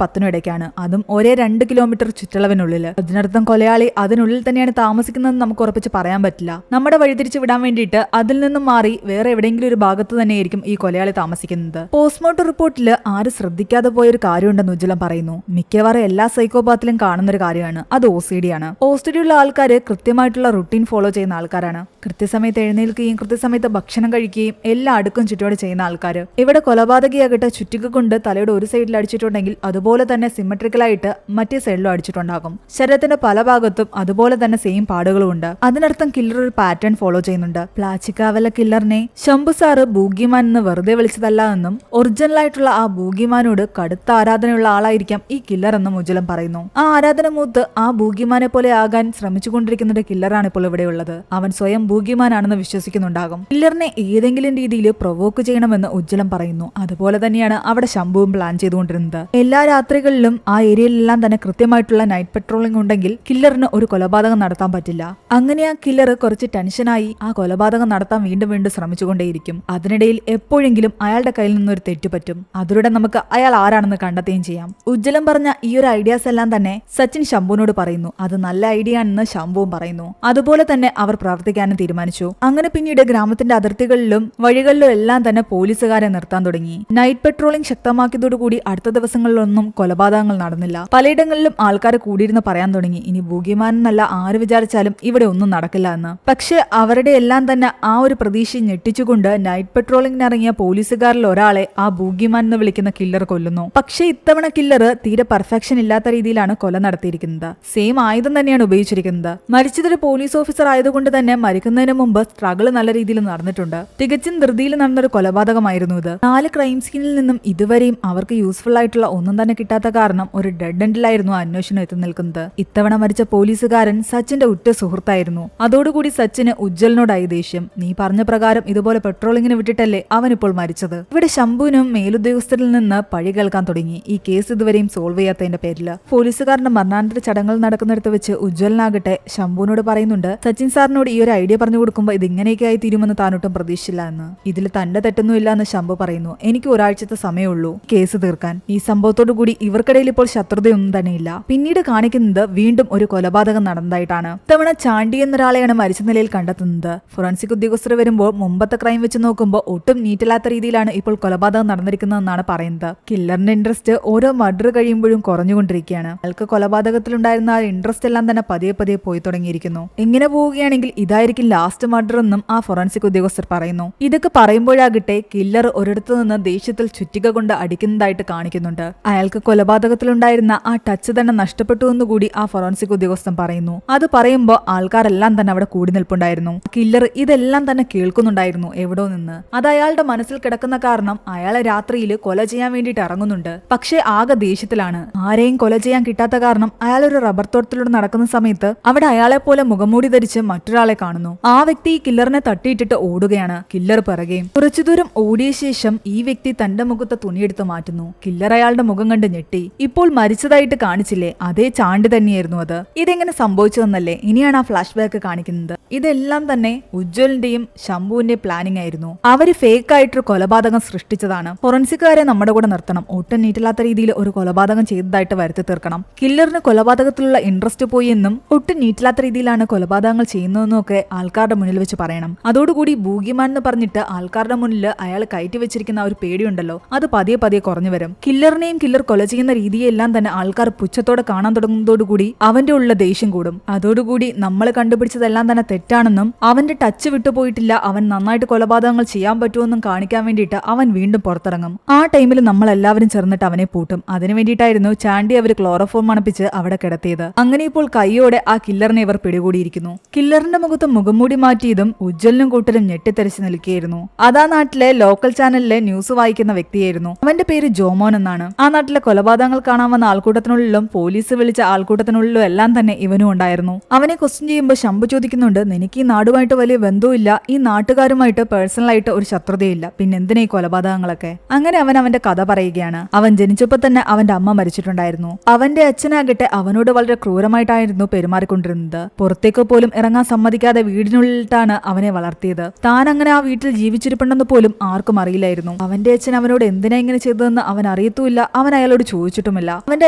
10-നും ഇടയ്ക്കാണ്. അതും ഒരേ 2 കിലോമീറ്റർ ചുറ്റളവിനുള്ളിൽ. അതിനർത്ഥം കൊലയാളി അതിനുള്ളിൽ തന്നെയാണ് താമസിക്കുന്നതെന്ന് നമുക്ക് ഉറപ്പിച്ച് പറയാൻ പറ്റില്ല. നമ്മുടെ വഴിതിരിച്ചു വിടാൻ വേണ്ടിയിട്ട് അതിൽ നിന്നും മാറി വേറെ എവിടെയെങ്കിലും ഒരു ഭാഗത്ത് തന്നെയായിരിക്കും ഈ കൊലയാളി താമസിക്കുന്നത്. പോസ്റ്റ്മോർട്ടം റിപ്പോർട്ടിൽ ആരും ശ്രദ്ധിക്കാതെ പോയൊരു കാര്യമുണ്ടെന്ന് ഉജ്ജ്വലൻ പറയുന്നു. മിക്കവാറും എല്ലാ സൈക്കോപാത്തിലും കാണുന്ന ഒരു കാര്യമാണ്. അത് OCD ആണ്. OCD ഉള്ള ആൾക്കാർ കൃത്യമായിട്ടുള്ള റുട്ടീൻ ഫോളോ ചെയ്യുന്ന ആൾക്കാരാണ്. കൃത്യസമയത്ത് എഴുന്നേൽക്കുകയും കൃത്യസമയത്ത് ഭക്ഷണം കഴിക്കുകയും എല്ലാ അടുക്കും ചുറ്റോടെ ചെയ്യുന്ന ആൾക്കാർ. ഇവിടെ കൊലപാതകയാകട്ടെ ചുറ്റിക കൊണ്ട് തലയുടെ ഒരു സൈഡിൽ അടിച്ചിട്ടുണ്ടെങ്കിൽ അതുപോലെ തന്നെ സിമെട്രിക്കലായിട്ട് മറ്റേ സൈഡിലും അടിച്ചിട്ടുണ്ടാകും. ശരീരത്തിന്റെ പല ഭാഗത്തും അതുപോലെ തന്നെ സെയിം പാടുകളും ഉണ്ട്. അതിനർത്ഥം കില്ലർ ഒരു പാറ്റേൺ ഫോളോ ചെയ്യുന്നുണ്ട്. പ്ലാച്ചിക്കാവല കില്ലറിനെ ശംഭു സാറ് ബൂഗിമാൻ എന്ന് വെറുതെ വിളിച്ചതല്ല എന്നും ഒറിജിനൽ ആയിട്ടുള്ള ആ ബൂഗിമാനോട് കടുത്ത ആരാധനയുള്ള ആളായിരിക്കാം ഈ കില്ലർ എന്നും ഉജ്ജ്വലൻ പറയുന്നു. ആ ആരാധന മൂത്ത് ആ ബൂഗിമാനെ പോലെ ആകാൻ ശ്രമിച്ചുകൊണ്ടിരിക്കുന്ന ഒരു കില്ലറാണ് ഇപ്പോൾ ഇവിടെയുള്ളത്. അവൻ സ്വയം ബൂഗിമാനാണെന്ന് വിശ്വസിക്കുന്നുണ്ടാകും. കില്ലറിനെ ഏതെങ്കിലും രീതിയിൽ പ്രൊവോക്ക് ചെയ്യണമെന്ന് ഉജ്ജ്വലൻ പറയുന്നു. അതുപോലെ തന്നെയാണ് അവിടെ ശംഭുവും പ്ലാൻ ചെയ്തുകൊണ്ടിരുന്നത്. എല്ലാ രാത്രികളിലും ആ ഏരിയയിലെല്ലാം തന്നെ കൃത്യമായിട്ടുള്ള നൈറ്റ് പെട്രോളിംഗ് ഉണ്ടെങ്കിൽ കില്ലറിന് ഒരു കൊലപാതകം നടത്താൻ പറ്റില്ല. അങ്ങനെ ആ കില്ലർ കുറച്ച് ടെൻഷനായി ആ കൊലപാതകം നടത്താൻ വീണ്ടും വീണ്ടും ശ്രമിച്ചുകൊണ്ടേയിരിക്കും. അതിനിടയിൽ എപ്പോഴെങ്കിലും അയാളുടെ കയ്യിൽ നിന്നൊരു തെറ്റുപറ്റും. അതിലൂടെ നമുക്ക് അയാൾ ആരാണെന്ന് കണ്ടെത്തുകയും ചെയ്യാം. ഉജ്ജ്വലൻ പറഞ്ഞ ഈ ഒരു ഐഡിയാസ് എല്ലാം തന്നെ സച്ചിൻ ശംഭുവിനോട് പറയുന്നു. അത് നല്ല ഐഡിയ ആണെന്ന് ശംഭുവും പറയുന്നു. അതുപോലെ തന്നെ അവർ പ്രവർത്തിക്കാനും തീരുമാനിച്ചു. അങ്ങനെ പിന്നീട് ഗ്രാമത്തിന്റെ അതിർത്തികളിലും വഴികളിലും എല്ലാം തന്നെ പോലീസുകാരെ നിർത്താൻ തുടങ്ങി. നൈറ്റ് പെട്രോളിംഗ് ശക്തമാക്കിയതോടുകൂടി അടുത്ത ദിവസങ്ങളിലൊന്നും കൊലപാതകങ്ങൾ നടന്നില്ല. പലയിടങ്ങളിലും ആൾക്കാർ കൂടിയിരുന്ന് പറയാൻ തുടങ്ങി ഇനി ബൂഗിമാൻ എന്നല്ല ആര് വിചാരിച്ചാലും ഇവിടെ ഒന്നും നടക്കില്ല എന്ന്. പക്ഷെ അവരുടെ എല്ലാം തന്നെ ആ ഒരു പ്രതീക്ഷ ഞെട്ടിച്ചുകൊണ്ട് നൈറ്റ് പെട്രോളിംഗിന് ഇറങ്ങിയ പോലീസുകാരിൽ ഒരാളെ ആ ബൂഗിമാൻ എന്ന് വിളിക്കുന്ന കില്ലർ കൊല്ലുന്നു. പക്ഷെ ഇത്തവണ കില്ലർ തീരെ പെർഫെക്ഷൻ ഇല്ലാത്ത രീതിയിലാണ് കൊല നടത്തിയിരിക്കുന്നത്. സെയിം ആയുധം തന്നെയാണ് ഉപയോഗിച്ചിരിക്കുന്നത്. മരിച്ചതൊരു പോലീസ് ഓഫീസർ ആയതുകൊണ്ട് തന്നെ മരിക്കുന്നതിന് മുമ്പ് സ്ട്രഗിൾ നല്ല രീതിയിൽ നടന്നിട്ടുണ്ട്. തികച്ചും ധൃതിയിൽ നടന്നൊരു കൊലപാതകമായിരുന്നു ഇത്. 4 ക്രൈം സീനിൽ നിന്നും ഇതുവരെയും അവർക്ക് യൂസ്ഫുൾ ആയിട്ടുള്ള ഒന്നും തന്നെ കിട്ടാത്ത കാരണം ഒരു ഡെഡ് എൻഡിലായിരുന്നു അന്വേഷണം എത്തി നിൽക്കുന്നത്. ഇത്തവണ മരിച്ച പോലീസുകാരൻ സച്ചിന്റെ ഉറ്റ സുഹൃത്തായിരുന്നു. അതോടുകൂടി സച്ചിന് ഉജ്ജ്വലനോടായി ദേഷ്യം. നീ പറഞ്ഞ പ്രകാരം ഇതുപോലെ പെട്രോളിങ്ങിന് വിട്ടിട്ടല്ലേ അവനിപ്പോൾ മരിച്ചത്. ഇവിടെ ശംഭുവിനും മേലുദ്യോഗസ്ഥരിൽ നിന്ന് പഴി കേൾക്കാൻ തുടങ്ങി. ഈ കേസ് ഇതുവരെയും സോൾവ് ചെയ്യാത്തതിന്റെ പേരില് പോലീസുകാരന്റെ മരണാനന്തര ചടങ്ങുകൾ നടക്കുന്നിടത്ത് വെച്ച് ഉജ്ജ്വലനാകട്ടെ ശംഭുവിനോട് പറയുന്നുണ്ട് സച്ചിൻ സാറിനോട് ഈ ഒരു ഐഡിയ പറഞ്ഞു കൊടുക്കുമ്പോൾ ഇത് ഇങ്ങനെയൊക്കെ ആയി തീരുമെന്ന് താനൊട്ടും പ്രതീക്ഷിച്ചില്ല എന്ന്. ഇതിൽ തന്റെ തെറ്റൊന്നുമില്ല എന്ന് ശംഭു പറയുന്നു. എനിക്ക് ഒരാഴ്ചത്തെ സമയമുള്ളൂ കേസ് തീർക്കാൻ. ഈ സംഭവത്തോടു കൂടി ഇവർക്കിടയിൽ ഇപ്പോൾ ശത്രുതയൊന്നും തന്നെയില്ല. പിന്നീട് കാണിക്കുന്നത് വീണ്ടും ഒരു കൊലപാതകം നടന്നതായിട്ടാണ്. ഇത്തവണ ചാണ്ടി എന്നൊരാളെയാണ് മരിച്ച നിലയിൽ കണ്ടെത്തുന്നത്. ഫോറൻസിക് ഉദ്യോഗസ്ഥർ വരുമ്പോൾ മുമ്പത്തെ ക്രൈം വെച്ച് നോക്കുമ്പോൾ ഒട്ടും നീറ്റില്ലാത്ത രീതിയിലാണ് ഇപ്പോൾ കൊലപാതകം നടന്നിരിക്കുന്നതെന്നാണ് പറയുന്നത്. കില്ലറിന്റെ ഇൻട്രസ്റ്റ് ഓരോ മർഡർ കഴിയുമ്പോഴും കുറഞ്ഞുകൊണ്ടിരിക്കുകയാണ്. അയാൾക്ക് കൊലപാതകത്തിലുണ്ടായിരുന്ന ആ ഇൻട്രസ്റ്റ് എല്ലാം തന്നെ പതിയെ പതിയെ പോയി തുടങ്ങിയിരിക്കുന്നു. ഇങ്ങനെ പോവുകയാണെങ്കിൽ ഇതായിരിക്കും ലാസ്റ്റ് മർഡർ എന്നും ആ ഫോറൻസിക് ഉദ്യോഗസ്ഥർ പറയുന്നു. ഇതൊക്കെ പറയുമ്പോഴാകട്ടെ കില്ലർ ഒരിടത്തു നിന്ന് ദേഷ്യത്തിൽ ചുറ്റിക കൊണ്ട് അടിക്കുന്നതായിട്ട് കാണിക്കുന്നുണ്ട്. അയാൾക്ക് കൊലപാതകത്തിലുണ്ടായിരുന്ന ആ ടച്ച് തന്നെ നഷ്ടപ്പെട്ടു എന്നുകൂടി ആ ഫോറൻസിക് ഉദ്യോഗസ്ഥൻ പറയുന്നു. അത് പറയുമ്പോൾ ആൾക്കാരെല്ലാം തന്നെ അവിടെ കൂടി നിൽപ്പുണ്ടായിരുന്നു. കില്ലർ ഇതെല്ലാം തന്നെ കേൾക്കുന്നുണ്ടായിരുന്നു എവിടോ നിന്ന്. അത് അയാളുടെ മനസ്സിൽ കിടക്കുന്ന കാരണം അയാളെ രാത്രിയിൽ കൊല ചെയ്യാൻ വേണ്ടിയിട്ട് ഇറങ്ങുന്നുണ്ട്. പക്ഷേ ആകെ ദേഷ്യത്തിലാണ്. ആരെയും കൊല ചെയ്യാൻ കിട്ടാത്ത കാരണം അയാൾ ഒരു റബ്ബർ തോട്ടത്തിലൂടെ നടക്കുന്ന സമയത്ത് അവിടെ അയാളെ പോലെ മുഖംമൂടി ധരിച്ച് മറ്റൊരാളെ കാണുന്നു. ആ വ്യക്തി ഈ കില്ലറിനെ തട്ടിയിട്ടിട്ട് ഓടുകയാണ്. കില്ലർ പിറകെയും. കുറച്ചു ദൂരം ഓടിയ ശേഷം ഈ വ്യക്തി തന്റെ മുഖത്തെ തുണിയെടുത്ത് മാറ്റുന്നു. കില്ലർ അയാളുടെ മുഖം കണ്ട് ഞെട്ടി. ഇപ്പോൾ മരിച്ചതായിട്ട് കാണിച്ചില്ലേ, അതേ ചാണ്ടി തന്നെയായിരുന്നു അത്. ഇതെങ്ങനെ സംഭവിച്ചതെന്നല്ലേ ഇനിയാണ് ആ ഫ്ലാഷ് ബാക്ക് കാണിക്കുന്നത്. ഇതെല്ലാം തന്നെ ഉജ്ജ്വലിന്റെയും ശംഭുവിന്റെ പ്ലാനിംഗ് ആയിരുന്നു. അവര് ഫേക്ക് ആയിട്ടൊരു കൊലപാതകം സൃഷ്ടിച്ചതാണ്. ഫോറൻസിക്കുകാരെ നമ്മുടെ കൂടെ നിർത്തണം. ഒട്ടും നീറ്റില്ലാത്ത രീതിയിൽ ഒരു കൊലപാതകം ചെയ്തതായിട്ട് വരുത്തി തീർക്കണം. കില്ലറിന് കൊലപാതകത്തിലുള്ള ഇൻട്രസ്റ്റ് പോയി എന്നും ഒട്ടും നീറ്റില്ലാത്ത രീതിയിലാണ് കൊലപാതകങ്ങൾ ചെയ്യുന്നതെന്നും ഒക്കെ ആൾക്കാരുടെ മുന്നിൽ വെച്ച് പറയണം. അതോടുകൂടി ബൂഗിമാൻ എന്ന് പറഞ്ഞിട്ട് ആൾക്കാരുടെ മുന്നിൽ അയാൾ കയറ്റി വെച്ചിരിക്കുന്ന ഒരു പേടിയുണ്ടല്ലോ, അത് പതിയെ പതിയെ കുറഞ്ഞു വരും. കില്ലറിനെയും കില്ലർ കൊല ചെയ്യുന്ന രീതിയെല്ലാം തന്നെ ആൾക്കാർ പുച്ഛത്തോടെ കാണാൻ തുടങ്ങുന്നതോടുകൂടി അവന്റെ ഉള്ള ദേഷ്യം കൂടും. അതോടുകൂടി നമ്മൾ കണ്ടുപിടിച്ചതെല്ലാം തന്നെ തെറ്റാണെന്നും അവന്റെ ടച്ച് വിട്ടുപോയിട്ടില്ല, അവൻ നന്നായിട്ട് കൊലപാതകങ്ങൾ ചെയ്യാൻ പറ്റുമെന്നും കാണിക്കാൻ വേണ്ടിയിട്ട് അവൻ വീണ്ടും പുറത്തിറങ്ങും. ആ ടൈമിൽ നമ്മൾ എല്ലാവരും ചേർന്നിട്ട് അവനെ പൂട്ടും. അതിനു വേണ്ടിയിട്ടായിരുന്നു ചാണ്ടി അവർ ക്ലോറോഫോം മണപ്പിച്ച് അവിടെ കിടത്തിയത്. അങ്ങനെ ഇപ്പോൾ കൈയോടെ ആ കില്ലറിനെ ഇവർ പിടികൂടിയിരിക്കുന്നു. കില്ലറിന്റെ മുഖത്ത് മുഖംമൂടി മാറ്റിയതും ഉജ്ജ്വലിനും കൂട്ടരും ഞെട്ടിത്തെറിച്ച് നിൽക്കുകയായിരുന്നു. അതാ നാട്ടിലെ ലോക്കൽ ചാനലിലെ ന്യൂസ് വായിക്കുന്ന വ്യക്തിയായിരുന്നു. അവന്റെ പേര് ജോമോൻ എന്നാണ്. ആ നാട്ടിലെ കൊലപാതകങ്ങൾ കാണാൻ വന്ന ആൾക്കൂട്ടത്തിനുള്ളിലും പോലീസ് വിളിച്ച ആൾക്കൂട്ടത്തിനുള്ളിലും എല്ലാം തന്നെ ഇവനും ഉണ്ടായിരുന്നു. അവനെ ക്വസ്റ്റ്യൻ ചെയ്യുമ്പോൾ ശംഭു ചോദിക്കുന്നുണ്ട്, നിനക്ക് ഈ നാടുമായിട്ട് വലിയ ബന്ധവുമില്ല, ഈ നാട്ടുകാരുമായിട്ട് പേഴ്സണലായിട്ട് ഒരു ശത്രുതയില്ല, പിന്നെ എന്തിനാ ഈ കൊലപാതകങ്ങളൊക്കെ? അങ്ങനെ അവൻ അവന്റെ കഥ പറയുകയാണ്. അവൻ ജനിച്ചപ്പോൾ തന്നെ അവന്റെ അമ്മ മരിച്ചിട്ടുണ്ടായിരുന്നു. അവന്റെ അച്ഛനാകട്ടെ അവനോട് വളരെ ക്രൂരമായിട്ടായിരുന്നു പെരുമാറിക്കൊണ്ടിരുന്നത്. പുറത്തേക്ക് പോലും ഇറങ്ങാൻ സമ്മതിക്കാതെ വീടിനുള്ളിലിട്ടാണ് അവനെ വളർത്തിയത്. താൻ അങ്ങനെ ആ വീട്ടിൽ ജീവിച്ചിരിപ്പുണ്ടെന്ന് പോലും ആർക്കും അറിയില്ലായിരുന്നു. അവന്റെ അച്ഛൻ അവനോട് എന്തിനാ ഇങ്ങനെ ചെയ്തതെന്ന് അവൻ അറിയത്തുമില്ല. അവൻ അയാളോട് ചോദിച്ചിട്ടുമില്ല. അവന്റെ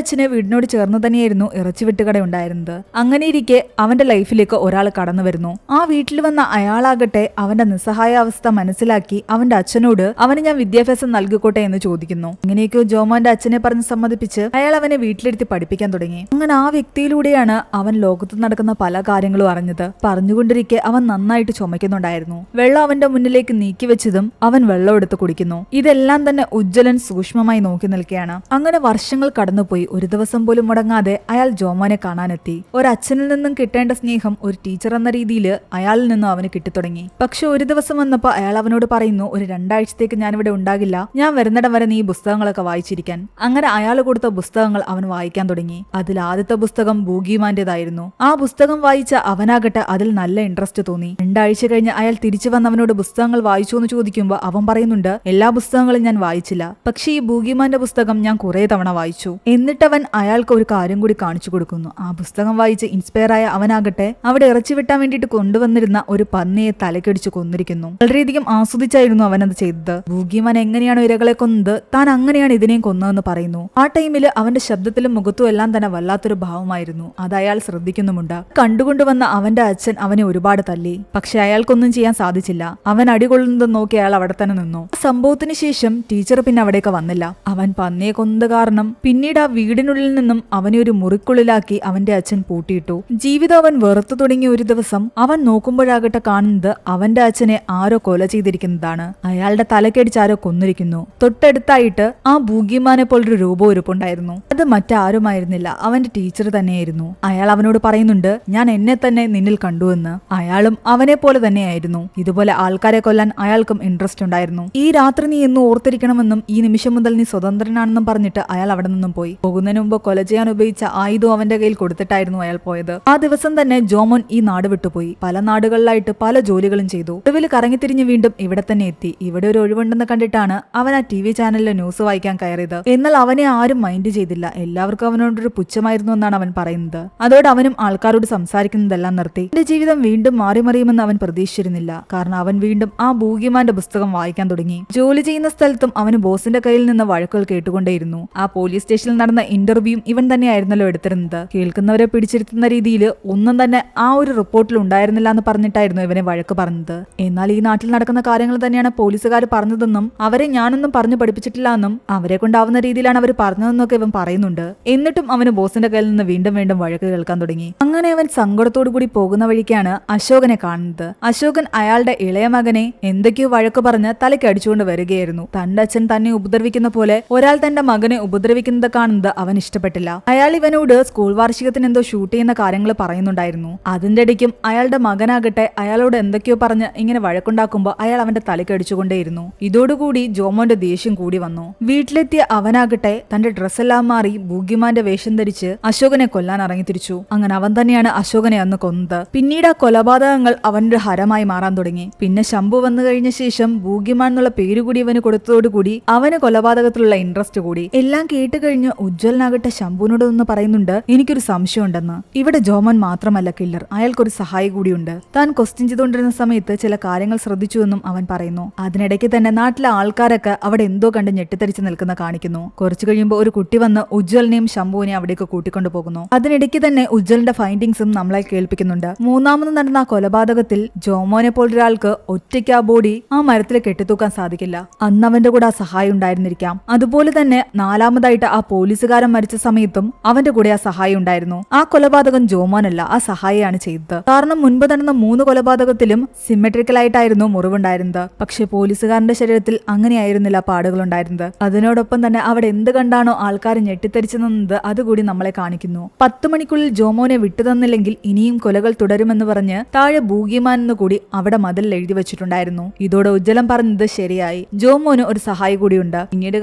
അച്ഛന് വീടിനോട് ചേർന്ന് തന്നെയായിരുന്നു ഇറച്ചി വെട്ടുകട ഉണ്ടായിരുന്നത്. അങ്ങനെ ഇരിക്കെ അവന്റെ ലൈഫിലേക്ക് ഒരാൾ കടന്നു വരുന്നു. ആ വീട്ടിൽ വന്ന അയാളാകട്ടെ അവന്റെ നിസ്സഹായ അവസ്ഥ മനസ്സിലാക്കി അവന്റെ അച്ഛനോട് അവന് ഞാൻ വിദ്യാഭ്യാസം നൽകിക്കോട്ടെ എന്ന് ചോദിക്കുന്നു. ഇങ്ങനെയൊക്കെ ജോമോന്റെ അച്ഛനെ പറഞ്ഞ് സമ്മതിപ്പിച്ച് അയാൾ അവനെ വീട്ടിലിരുത്തി പഠിപ്പിക്കാൻ തുടങ്ങി. അങ്ങനെ ആ വ്യക്തിയിലൂടെയാണ് അവൻ ലോകത്ത് നടക്കുന്ന പല കാര്യങ്ങളും അറിഞ്ഞത്. പറഞ്ഞുകൊണ്ടിരിക്കെ അവൻ നന്നായിട്ട് ചുമക്കുന്നുണ്ടായിരുന്നു. വെള്ളം അവന്റെ മുന്നിലേക്ക് നീക്കി വെച്ചതും അവൻ വെള്ളം എടുത്ത് കുടിക്കുന്നു. ഇതെല്ലാം തന്നെ ഉജ്ജ്വലൻ സൂക്ഷ്മമായി നോക്കി നിൽക്കുകയാണ്. അങ്ങനെ വർഷങ്ങൾ കടന്നുപോയി. ഒരു ദിവസം പോലും മുടങ്ങാതെ അയാൾ ജോമോനെ കാണാനെത്തി. ഒരച്ഛനിൽ നിന്നും കിട്ടേണ്ട സ്നേഹം ഒരു ടീച്ചർ എന്ന രീതിയിൽ അയാളിൽ നിന്നും അവന് കിട്ടിത്തുടങ്ങി. പക്ഷെ ഒരു ദിവസം വന്നപ്പോൾ അയാൾ അവനോട് പറയുന്നു, ഒരു 2 ആഴ്ചത്തേക്ക് ഞാനിവിടെ ഉണ്ടാകില്ല, ഞാൻ വരുന്നിടം വരെ നീ ഈ പുസ്തകങ്ങളൊക്കെ വായിച്ചിരിക്കാൻ. അങ്ങനെ അയാൾ കൊടുത്ത പുസ്തകങ്ങൾ അവൻ വായിക്കാൻ തുടങ്ങി. അതിൽ ആദ്യത്തെ പുസ്തകം ബൂഗിമാന്റേതായിരുന്നു. ആ പുസ്തകം വായിച്ച അവനാകട്ടെ അതിൽ നല്ല ഇൻട്രസ്റ്റ് തോന്നി. 2 ആഴ്ച കഴിഞ്ഞ് അയാൾ തിരിച്ചു വന്ന് അവനോട് പുസ്തകങ്ങൾ വായിച്ചു എന്ന് ചോദിക്കുമ്പോൾ അവൻ പറയുന്നുണ്ട്, എല്ലാ പുസ്തകങ്ങളും ഞാൻ വായിച്ചില്ല, പക്ഷേ ഈ ബൂഗിമാന്റെ പുസ്തകം ഞാൻ കുറെ തവണ വായിച്ചു. എന്നിട്ടവൻ അയാൾക്ക് ഒരു കാര്യം കൂടി കാണിച്ചു കൊടുക്കുന്നു. ആ പുസ്തകം വായിച്ച് ഇൻസ്പയർ ആയ അവനാകട്ടെ അവിടെ ഇറച്ചി വെട്ടാൻ വേണ്ടിയിട്ട് കൊണ്ടുവന്നിരുന്ന ഒരു പന്നിയെ തലക്കടിച്ച് കൊന്നിരിക്കുന്നു. വളരെയധികം ആസ്വദിച്ചായിരുന്നു അവനത് ചെയ്തത്. ബൂഗിമാൻ എങ്ങനെയാണോ ഇരകളെ കൊന്നത്, താൻ അങ്ങനെയാണ് ഇതിനെയും കൊന്നതെന്ന് പറയുന്നു. ആ ടൈമിൽ അവന്റെ ശബ്ദത്തിലും മുഖത്തും എല്ലാം തന്നെ വല്ലാത്തൊരു ഭാവമായിരുന്നു. അത് അയാൾ ശ്രദ്ധിക്കുന്നുമുണ്ട്. കണ്ടുകൊണ്ടുവന്ന അവന്റെ അച്ഛൻ അവനെ ഒരുപാട് തല്ലി. പക്ഷെ അയാൾക്കൊന്നും ചെയ്യാൻ സാധിച്ചില്ല. അവൻ അടികൊള്ളുന്നത് നോക്കി അയാൾ അവിടെ തന്നെ നിന്നു. സംഭവത്തിന് ശേഷം ടീച്ചർ പിന്നെ അവിടേക്ക് വന്നില്ല. അവൻ പന്നിയെ കൊന്നത് കാരണം പിന്നീട് ആ വീടിനുള്ളിൽ നിന്നും അവനെ ഒരു മുറിക്കുള്ളിലാക്കി അവന്റെ അച്ഛൻ പൂട്ടിയിട്ടു. ജീവിതം അവൻ വെറുത്തു തുടങ്ങിയ ഒരു ദിവസം അവൻ നോക്കുമ്പോഴാകട്ടെ കാണുന്നത് അവന്റെ അച്ഛനെ ആരോ കൊല ചെയ്തിരിക്കുന്നതാണ്. അയാളുടെ തലക്കടിച്ച് ആരോ കൊന്നിരിക്കുന്നു. തൊട്ടടുത്തായിട്ട് ആ ബൂഗിമാനെ പോലൊരു രൂപം ഉരുപ്പുണ്ടായിരുന്നു. അത് മറ്റാരുമായിരുന്നില്ല, അവന്റെ ടീച്ചർ തന്നെയായിരുന്നു. അയാൾ അവനോട് പറയുന്നുണ്ട്, ഞാൻ എന്നെ തന്നെ നിന്നിൽ കണ്ടുവെന്ന്. അയാളും അവനെ പോലെ തന്നെയായിരുന്നു. ഇതുപോലെ ആൾക്കാരെ കൊല്ലാൻ അയാൾക്കും ഇൻട്രസ്റ്റ് ഉണ്ടായിരുന്നു. ഈ രാത്രി നീ എന്ന് ഓർത്തിരിക്കണമെന്നും ഈ നിമിഷം മുതൽ നീ സ്വതന്ത്രനാണെന്നും പറഞ്ഞിട്ട് അയാൾ അവിടെ നിന്നും പോയി. പോകുന്നതിന് മുമ്പ് കൊല ചെയ്യാൻ ഉപയോഗിച്ച ആയുധം അവന്റെ കയ്യിൽ കൊടുത്തിട്ടായിരുന്നു അയാൾ പോയത്. ആ ദിവസം തന്നെ ജോമോൻ ഈ നാട് വിട്ടുപോയി. പല നാടുകളിലായിട്ട് പല ജോലികളും ചെയ്തു. ഒടുവിൽ കറങ്ങിത്തിരിഞ്ഞ് വീണ്ടും ഇവിടെ തന്നെ എത്തി. ഇവിടെ ഒരു ഒഴിവുണ്ടെന്ന് കണ്ടിട്ടാണ് അവൻ ആ TV ചാനലിലെ ന്യൂസ് വായിക്കാൻ കയറിയത്. എന്നാൽ അവനെ ആരും മൈൻഡ് ചെയ്തില്ല. എല്ലാവർക്കും അവനോടൊരു പുച്ഛമായിരുന്നു എന്നാണ് അവൻ പറയുന്നത്. അതോടെ അവനും ആൾക്കാരോട് സംസാരിക്കുന്നതെല്ലാം നിർത്തി. എന്റെ ജീവിതം വീണ്ടും മാറി മറിയുമെന്ന് അവൻ പ്രതീക്ഷിച്ചിരുന്നില്ല. കാരണം അവൻ വീണ്ടും ആ ബൂഗിമാന്റെ പുസ്തകം വായിക്കാൻ തുടങ്ങി. ജോലി ചെയ്യുന്ന സ്ഥലത്തും അവന് ബോസിന്റെ കയ്യിൽ നിന്ന് വഴക്കുകൾ കേട്ടുകൊണ്ടേയിരുന്നു. ആ പോലീസ് സ്റ്റേഷനിൽ നടന്ന ഇന്റർവ്യൂയും ഇവൻ തന്നെയായിരുന്നല്ലോ എടുത്തിരുന്നത്. കേൾക്കുന്നവരെ പിടിച്ചിരുത്തുന്ന രീതിയിൽ ഒന്നും തന്നെ ആ ഒരു റിപ്പോർട്ടിൽ ഉണ്ടായിരുന്നില്ല എന്ന് പറഞ്ഞിട്ടായിരുന്നു ഇവനെ വഴക്ക് പറഞ്ഞത്. എന്നാൽ ഈ നാട്ടിൽ നടക്കുന്ന കാര്യങ്ങൾ തന്നെയാണ് പോലീസുകാർ പറഞ്ഞതെന്നും അവരെ ഞാനൊന്നും പറഞ്ഞു പഠിപ്പിച്ചിട്ടില്ല എന്നും അവരെ കൊണ്ടാവുന്ന രീതിയിലാണ് അവർ പറഞ്ഞതെന്നൊക്കെ ഇവൻ പറയുന്നുണ്ട്. എന്നിട്ടും അവന് ബോസിന്റെ കയ്യിൽ നിന്ന് വീണ്ടും വീണ്ടും വഴക്ക് കേൾക്കാൻ തുടങ്ങി. അങ്ങനെ അവൻ സങ്കടത്തോടു കൂടി പോകുന്ന വഴിക്കാണ് അശോകനെ കാണുന്നത്. അശോകൻ അയാളുടെ ഇളയ മകനെ എന്തൊക്കെയോ വഴക്ക് പറഞ്ഞ് തലയ്ക്ക് അടിച്ചുകൊണ്ട് വരികയായിരുന്നു. തന്റെ അച്ഛൻ തന്നെ ഉപദ്രവിക്കുന്ന പോലെ ഒരാൾ തന്റെ മകനെ ഉപദ്രവിക്കുന്നത് കാണുന്നത് അവൻ ഇഷ്ടപ്പെട്ടില്ല. അയാൾ ഇവനോട് സ്കൂൾ വാർഷികത്തിന് എന്തോ ഷൂട്ട് ചെയ്യുന്ന കാര്യങ്ങൾ പറയുന്നുണ്ടായിരുന്നു. അതിന്റെ ഇടയ്ക്കും അയാളുടെ മകനാകട്ടെ അയാളോട് എന്തൊക്കെയോ പറഞ്ഞ് ഇങ്ങനെ വഴക്കുണ്ടാക്കുമ്പോൾ അയാൾ അവന്റെ തലയ്ക്ക് അടിച്ചുകൊണ്ടേയിരുന്നു. ഇതോടുകൂടി ജോമോന്റെ ദേഷ്യം കൂടി വന്നു. വീട്ടിലെത്തിയ അവനാകട്ടെ തന്റെ ഡ്രസ്സെല്ലാം മാറി ബൂഗിമാന്റെ വേഷം ധരിച്ച് അശോകനെ കൊല്ലാൻ ഇറങ്ങിത്തിരിച്ചു. അങ്ങനെ അവൻ തന്നെയാണ് അശോകനെ അന്ന് കൊന്നത്. പിന്നീട് ആ കൊലപാതകങ്ങൾ അവനൊരു ഹരമായി മാറാൻ തുടങ്ങി. പിന്നെ ശംഭു വന്നു കഴിഞ്ഞ ശേഷം ബൂഗിമാൻ എന്നുള്ള പേരുകൂടി ഇവന് കൊടുത്തതോടുകൂടി അവന് കൊലപാതകത്തിലുള്ള ഇൻട്രസ്റ്റ് കൂടി. എല്ലാം കേട്ട് കഴിഞ്ഞ് ഉജ്ജ്വലനാകട്ടെ ശംഭുവിനോട് ഒന്ന് പറയുന്നുണ്ട്, എനിക്കൊരു സംശയം ഉണ്ടെന്ന്. ഇവിടെ ജോമോൻ മാത്രമല്ല കില്ലർ, അയാൾക്കൊരു സഹായി കൂടിയുണ്ട്. താൻ ക്വസ്റ്റ്യൻ ചെയ്തുകൊണ്ടിരുന്ന സമയത്ത് ചില കാര്യങ്ങൾ ശ്രദ്ധിച്ചുവെന്നും അവൻ പറയുന്നു. അതിനിടയ്ക്ക് തന്നെ നാട്ടിലെ ആൾക്കാരൊക്കെ അവിടെ എന്തോ കണ്ട് ഞെട്ടിത്തരിച്ച് നിൽക്കുന്ന കാണിക്കുന്നു. കുറച്ചു കഴിയുമ്പോൾ ഒരു കുട്ടി വന്ന് ഉജ്ജ്വലിനെയും ശംഭുവിനെയും അവിടേക്ക് കൂട്ടിക്കൊണ്ടു പോകുന്നു. അതിനിടയ്ക്ക് തന്നെ ഉജ്ജ്വലിന്റെ ഫൈൻഡിങ്സും നമ്മളെ കേൾപ്പിക്കുന്നുണ്ട്. മൂന്നാമത് നടന്ന ആ കൊലപാതകത്തിൽ ജോമോനെ പോലൊരാൾക്ക് ഒറ്റയ്ക്ക് ആ ബോഡി ആ മരത്തിൽ കെട്ടിത്തൂക്കാൻ സാധിക്കില്ല. അന്ന് അവന്റെ കൂടെ ആ സഹായം ഉണ്ടായിരുന്നിരിക്കാം. അതുപോലെ തന്നെ നാലാമതായിട്ട് ആ പോലീസുകാരൻ മരിച്ച സമയത്തും അവന്റെ കൂടെ ആ സഹായം ഉണ്ടായിരുന്നു. ആ കൊലപാതകം ജോമോനല്ല, ആ സഹായിയാണ് ചെയ്തത്. കാരണം മുൻപ് നടന്ന 3 കൊലപാതകത്തിലും സിമെട്രിക്കലായിട്ടായിരുന്നു മുറിവുണ്ടായിരുന്നത്. പക്ഷെ പോലീസുകാരന്റെ ശരീരത്തിൽ അങ്ങനെയായിരുന്നില്ല പാടുകൾ ഉണ്ടായിരുന്നത്. അതിനോടൊപ്പം തന്നെ അവിടെ എന്ത് കണ്ടാണോ ആൾക്കാർ ഞെട്ടിത്തരിച്ചു നിന്നത് അതുകൂടി നമ്മളെ കാണിക്കുന്നു. 10 മണിക്കുള്ളിൽ ജോമോനെ വിട്ടുതന്നില്ലെങ്കിൽ ഇനിയും കൊലകൾ തുടരുമെന്ന് പറഞ്ഞ് താഴെ ബൂഗിമാൻ എന്ന് കൂടി അവിടെ മതിലിൽ എഴുതി വെച്ചിട്ടുണ്ടായിരുന്നു. ഇതോടെ ഉജ്ജ്വലൻ പറഞ്ഞത് ശരിയായി, ജോമോന് ഒരു സഹായി കൂടിയുണ്ട്. പിന്നീട്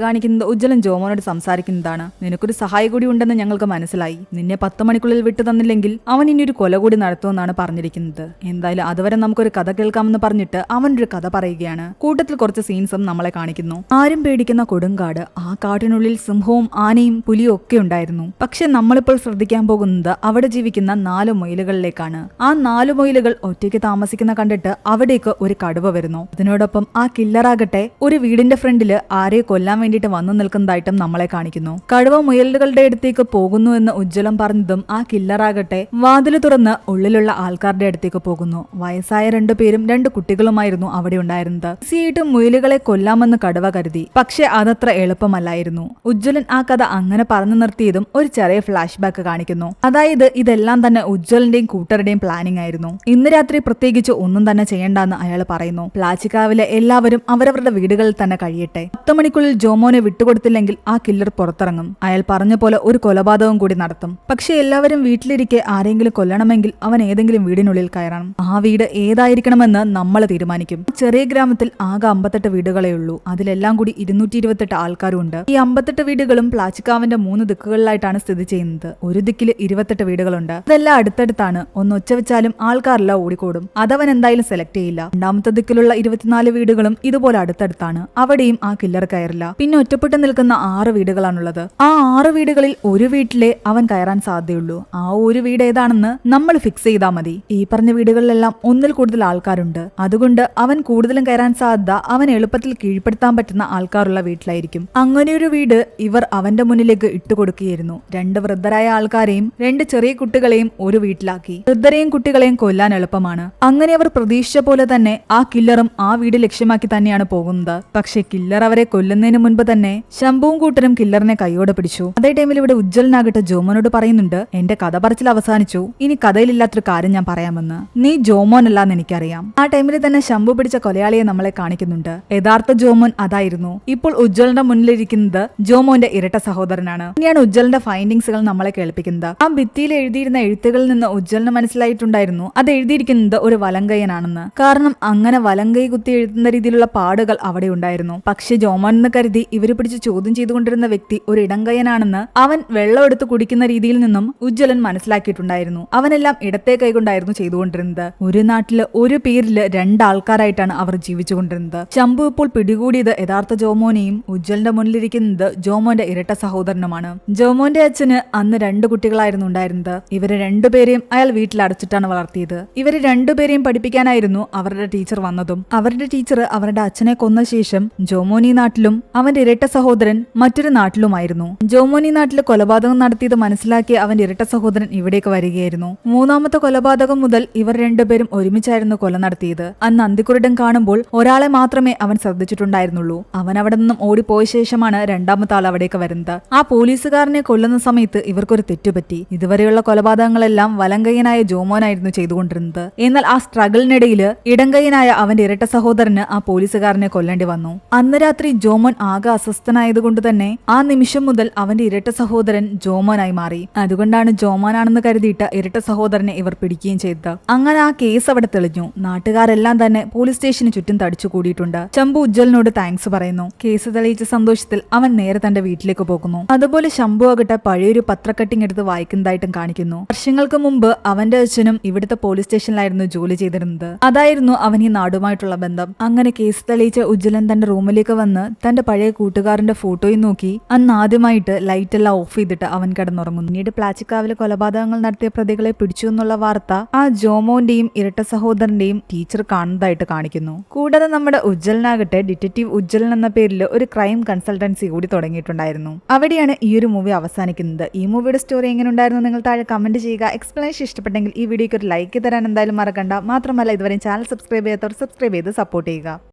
കാണിക്കുന്നത് ഉജ്ജ്വലൻ ജോമോനോട് സംസാരിക്കുന്നതാണ്. നിനക്കൊരു സഹായി കൂടി ഉണ്ടെന്ന് ഞങ്ങൾക്ക് മനസ്സിലായി. നിന്നെ 10 മണിക്കുള്ളിൽ വിട്ടു തന്നില്ലെങ്കിൽ അവൻ ഇനി ഒരു കൊല കൂടി നടത്തുമെന്നാണ് പറഞ്ഞിരിക്കുന്നത്. എന്തായാലും അതുവരെ നമുക്കൊരു കഥ കേൾക്കാമെന്ന് പറഞ്ഞിട്ട് അവനൊരു കഥ പറയുകയാണ്. കൂട്ടത്തിൽ കുറച്ച് സീൻസും നമ്മളെ കാണിക്കുന്നു. ആരും പേടിക്കുന്ന കൊടുങ്കാട്, ആ കാട്ടിനുള്ളിൽ സിംഹവും ആനയും പുലിയും ഒക്കെ ഉണ്ടായിരുന്നു. പക്ഷെ നമ്മളിപ്പോൾ ശ്രദ്ധിക്കാൻ പോകുന്നത് അവിടെ ജീവിക്കുന്ന 4 മൊയിലുകളിലേക്കാണ്. ആ 4 മൊയിലുകൾ ഒറ്റയ്ക്ക് താമസിക്കുന്ന കണ്ടിട്ട് അവിടേക്ക് ഒരു കടുവ വരുന്നു. അതിനോടൊപ്പം ആ കില്ലറാകട്ടെ ഒരു വീടിന്റെ ഫ്രണ്ടില് ആരെയോ കൊല്ലാൻ വേണ്ടിയിട്ട് വന്നു നിൽക്കുന്നതായിട്ടും നമ്മളെ കാണിക്കുന്നു. കടുവ മുയലുകളുടെ അടുത്തേക്ക് പോകുന്നു എന്ന് ഉജ്ജ്വലം പറഞ്ഞതും ആ കില്ലറാകട്ടെ വാതില് തുറന്ന് ഉള്ളിലുള്ള ആൾക്കാരുടെ അടുത്തേക്ക് പോകുന്നു. വയസ്സായ 2 പേരും 2 കുട്ടികളുമായിരുന്നു അവിടെ ഉണ്ടായിരുന്നത്. ഈസിയായിട്ട് മുയലുകളെ കൊല്ലാമെന്ന് കടുവ കരുതി. പക്ഷെ അതത്ര എളുപ്പമല്ലായിരുന്നു. ഉജ്ജ്വലൻ ആ കഥ അങ്ങനെ പറഞ്ഞു നിർത്തിയതും ഒരു ചെറിയ ഫ്ലാഷ് ബാക്ക് കാണിക്കുന്നു. അതായത് ഇതെല്ലാം തന്നെ ഉജ്ജ്വലന്റെയും കൂട്ടരുടെയും പ്ലാനിംഗ് ആയിരുന്നു. ഇന്ന് രാത്രി പ്രത്യേകിച്ച് ഒന്നും തന്നെ ചെയ്യേണ്ടെന്ന് അയാൾ പറയുന്നു. പ്ലാച്ചിക്കാവിലെ എല്ലാവരും അവരവരുടെ വീടുകളിൽ തന്നെ കഴിയട്ടെ. 10 മണിക്കുള്ളിൽ ജോമോനെ വിട്ടുകൊടുത്തില്ലെങ്കിൽ ആ കില്ലർ പുറത്തിറങ്ങും. അയാൾ പറഞ്ഞ പോലെ ഒരു കൊലപാതകം കൂടി നടത്തും. പക്ഷെ എല്ലാവരും വീട്ടിലിരിക്കെ ആരെങ്കിലും കൊല്ലണമെങ്കിൽ അവൻ ഏതെങ്കിലും വീടിനുള്ളിൽ കയറണം. ആ വീട് ഏതായിരിക്കണമെന്ന് നമ്മൾ തീരുമാനിക്കും. ചെറിയ ഗ്രാമത്തിൽ ആകെ 58 വീടുകളേ ഉള്ളൂ. അതിലെല്ലാം കൂടി 228 ആൾക്കാരും ഉണ്ട്. ഈ 58 വീടുകളും പ്ലാച്ചിക്കാവിന്റെ 3 ദിക്കുകളിലായിട്ടാണ് സ്ഥിതി ചെയ്യുന്നത്. ഒരു ദിക്കിൽ 28 വീടുകളുണ്ട്. അതെല്ലാം അടുത്തടുത്താണ്. ഒന്ന് ഒച്ച വെച്ചാലും ആൾക്കാരെല്ലാം ഓടിക്കോടും. അതവൻ എന്തായാലും സെലക്ട് ചെയ്യില്ല. രണ്ടാമത്തെ ദിക്കിലുള്ള 24 വീടുകളും ഇതുപോലെ അടുത്തടുത്താണ്. അവിടെയും ആ കില്ലർ കയറില്ല. പിന്നെ ഒറ്റപ്പെട്ട് നിൽക്കുന്ന 6 വീടുകളാണുള്ളത്. ആ 6 വീടുകളിൽ ഒരു വീട്ടിലെ അവൻ കയറാൻ സാധ്യതയുള്ളൂ. ആ ഒരു വീട് ഏതാണെന്ന് നമ്മൾ ഫിക്സ് ചെയ്താൽ മതി. ഈ പറഞ്ഞ വീടുകളിലെല്ലാം ഒന്നിൽ കൂടുതൽ ആൾക്കാരുണ്ട്. അതുകൊണ്ട് അവൻ കൂടുതലും കയറാൻ സാധ്യത അവൻ എളുപ്പത്തിൽ കീഴ്പ്പെടുത്താൻ പറ്റുന്ന ആൾക്കാരുള്ള വീട്ടിലായിരിക്കും. അങ്ങനെയൊരു വീട് ഇവർ അവന്റെ മുന്നിലേക്ക് ഇട്ടുകൊടുക്കുകയായിരുന്നു. 2 വൃദ്ധരായ ആൾക്കാരെയും 2 ചെറിയ കുട്ടികളെയും ഒരു വീട്ടിലാക്കി. വൃദ്ധരെയും കുട്ടികളെയും കൊല്ലാൻ എളുപ്പമാണ്. അങ്ങനെ അവർ പ്രതീക്ഷിച്ച പോലെ തന്നെ ആ കില്ലറും ആ വീട് ലക്ഷ്യമാക്കി തന്നെയാണ് പോകുന്നത്. പക്ഷെ കില്ലർ അവരെ കൊല്ലുന്നതിന് മുൻപ് തന്നെ ശംഭുവും കൂട്ടരും കില്ലറിനെ കൈയോടെ പിടിച്ചു. അതേ ടൈമിൽ ഇവിടെ ഉജ്ജ്വലനാകട്ടെ ജോമോനോട് പറയുന്നുണ്ട്, എന്റെ കഥ പറച്ചിൽ അവസാനിച്ചു, ഇനി കഥയിലില്ലാത്തൊരു കാര്യം ഞാൻ പറയാമെന്ന്. നീ ജോമോനല്ലാന്ന് എനിക്കറിയാം. ആ ടൈമിൽ തന്നെ ശംഭു പിടിച്ച കൊലയാളിയെ നമ്മളെ കാണിക്കുന്നുണ്ട്. യഥാർത്ഥ ജോമോൻ അതായിരുന്നു. ഇപ്പോൾ ഉജ്ജ്വലന്റെ മുന്നിലിരിക്കുന്നത് ജോമോന്റെ ഇരട്ട സഹോദരനാണ്. ഇനിയാണ് ഉജ്ജ്വലന്റെ ഫൈൻഡിങ്സുകൾ നമ്മളെ കേൾപ്പിക്കുന്നത്. ആ ഭിത്തിയിൽ എഴുതിയിരുന്ന എഴുത്തുകളിൽ നിന്ന് ഉജ്ജ്വലന് മനസ്സിലായിട്ടുണ്ടായിരുന്നു അത് എഴുതിയിരിക്കുന്നത് ഒരു വലങ്കയ്യനാണെന്ന്. കാരണം അങ്ങനെ വലങ്കൈ കുത്തി എഴുതുന്ന രീതിയിലുള്ള പാടുകൾ അവിടെ ഉണ്ടായിരുന്നു. പക്ഷെ ജോമോൻ എന്ന് കരുതി ഇവര് പിടിച്ച് ചോദ്യം ചെയ്തുകൊണ്ടിരുന്ന വ്യക്തി ഒരു ഇടങ്കയ്യനാണെന്ന് അവൻ വെള്ളം എടുത്ത് കുടിക്കുന്ന രീതിയിൽ നിന്നും ഉജ്ജ്വലൻ മനസ്സിലാക്കിയിട്ടുണ്ടായിരുന്നു. അവനെല്ലാം ഇടത്തെ കൈകൊണ്ടായിരുന്നു ചെയ്തുകൊണ്ടിരുന്നത്. ഒരു നാട്ടില് ഒരു പേരില് 2 ആൾക്കാരായിട്ടാണ് അവർ ജീവിച്ചുകൊണ്ടിരുന്നത്. ശംഭു ഇപ്പോൾ പിടികൂടിയത് യഥാർത്ഥ ജോമോനെയും ഉജ്ജ്വലന്റെ മുന്നിലിരിക്കുന്നത് ജോമോന്റെ ഇരട്ട സഹോദരനുമാണ്. ജോമോന്റെ അച്ഛന് അന്ന് 2 കുട്ടികളായിരുന്നു ഉണ്ടായിരുന്നത്. ഇവരെ 2 പേരെയും അയാൾ വീട്ടിൽ അടച്ചിട്ടാണ് വളർത്തിയത്. ഇവര് 2 പേരെയും പഠിപ്പിക്കാനായിരുന്നു അവരുടെ ടീച്ചർ വന്നതും. അവരുടെ ടീച്ചർ അവരുടെ അച്ഛനെ കൊന്ന ശേഷം ജോമോനി നാട്ടിലും അവന്റെ ഇരട്ട സഹോദരൻ മറ്റൊരു നാട്ടിലുമായിരുന്നു. ജോമോനി നാട്ടില് കൊലപാതകം നടത്തിയത് മനസ്സിലാക്കിയ അവന്റെ ഇരട്ട സഹോദരൻ ഇവിടേക്ക് വരികയായിരുന്നു. മൂന്നാമത്തെ കൊലപാതകം ദിവസം മുതൽ ഇവർ രണ്ടുപേരും ഒരുമിച്ചായിരുന്നു കൊല നടത്തിയത്. അന്ന് അന്തിക്കുരുടൻ കാണുമ്പോൾ ഒരാളെ മാത്രമേ അവൻ ശ്രദ്ധിച്ചിട്ടുണ്ടായിരുന്നുള്ളൂ. അവൻ അവിടെ നിന്നും ഓടിപ്പോയ ശേഷമാണ് രണ്ടാമത്തെ ആൾ അവിടേക്ക് വരുന്നത്. ആ പോലീസുകാരനെ കൊല്ലുന്ന സമയത്ത് ഇവർക്കൊരു തെറ്റുപറ്റി. ഇതുവരെയുള്ള കൊലപാതകങ്ങളെല്ലാം വലങ്കയ്യനായ ജോമോനായിരുന്നു ചെയ്തുകൊണ്ടിരുന്നത്. എന്നാൽ ആ സ്ട്രഗിളിനിടയിൽ ഇടങ്കയ്യനായ അവന്റെ ഇരട്ട സഹോദരന് ആ പോലീസുകാരനെ കൊല്ലേണ്ടി വന്നു. അന്ന് രാത്രി ജോമോൻ ആകെ അസ്വസ്ഥനായതുകൊണ്ട് തന്നെ ആ നിമിഷം മുതൽ അവന്റെ ഇരട്ട സഹോദരൻ ജോമോനായി മാറി. അതുകൊണ്ടാണ് ജോമോനാണെന്ന് കരുതിയിട്ട് ഇരട്ട സഹോദരനെ ഇവർ പിടിക്കുകയും ചെയ്തത്. അങ്ങനെ ആ കേസ് അവിടെ തെളിഞ്ഞു. നാട്ടുകാരെല്ലാം തന്നെ പോലീസ് സ്റ്റേഷന് ചുറ്റും തടിച്ചു കൂടിയിട്ടുണ്ട്. ശംഭു ഉജ്ജ്വലിനോട് താങ്ക്സ് പറയുന്നു. കേസ് തെളിയിച്ച സന്തോഷത്തിൽ അവൻ നേരെ തന്റെ വീട്ടിലേക്ക് പോകുന്നു. അതുപോലെ ശംഭു ആകട്ടെ പഴയൊരു പത്രക്കട്ടിങ് എടുത്ത് വായിക്കുന്നതായിട്ടും കാണിക്കുന്നു. വർഷങ്ങൾക്ക് മുമ്പ് അവന്റെ അച്ഛനും ഇവിടുത്തെ പോലീസ് സ്റ്റേഷനിലായിരുന്നു ജോലി ചെയ്തിരുന്നത്. അതായിരുന്നു അവൻ ഈ നാടുമായിട്ടുള്ള ബന്ധം. അങ്ങനെ കേസ് തെളിയിച്ച ഉജ്ജ്വലൻ തന്റെ റൂമിലേക്ക് വന്ന് തന്റെ പഴയ കൂട്ടുകാരന്റെ ഫോട്ടോയും നോക്കി അന്ന് ആദ്യമായിട്ട് ലൈറ്റ് എല്ലാം ഓഫ് ചെയ്തിട്ട് അവൻ കിടന്നുറങ്ങുന്നു. പിന്നീട് പ്ലാച്ചിക്കാവിലെ കൊലപാതകങ്ങൾ നടത്തിയ പ്രതികളെ പിടിച്ചു എന്നുള്ള വാർത്ത ആ ജോമോന്റെയും ഇരട്ട സഹോദരന്റെയും ടീച്ചർ കാണുന്നതായിട്ട് കാണിക്കുന്നു. കൂടാതെ നമ്മുടെ ഉജ്ജ്വലനാകട്ടെ ഡിറ്റക്റ്റീവ് ഉജ്ജ്വലൻ എന്ന പേരിൽ ഒരു ക്രൈം കൺസൾട്ടൻസി കൂടി തുടങ്ങിയിട്ടുണ്ടായിരുന്നു. അവിടെയാണ് ഈ ഒരു മൂവി അവസാനിക്കുന്നത്. ഈ മൂവിയുടെ സ്റ്റോറി എങ്ങനെ ഉണ്ടായിരുന്നു നിങ്ങൾ താഴെ കമന്റ് ചെയ്യുക. എക്സ്പ്ലനേഷൻ ഇഷ്ടപ്പെട്ടെങ്കിൽ ഈ വീഡിയോക്ക് ഒരു ലൈക്ക് തരാൻ എന്തായാലും മറക്കണ്ട. മാത്രമല്ല ഇതുവരെ ചാനൽ സബ്സ്ക്രൈബ് ചെയ്യാത്തവർ സബ്സ്ക്രൈബ് ചെയ്ത് സപ്പോർട്ട് ചെയ്യുക.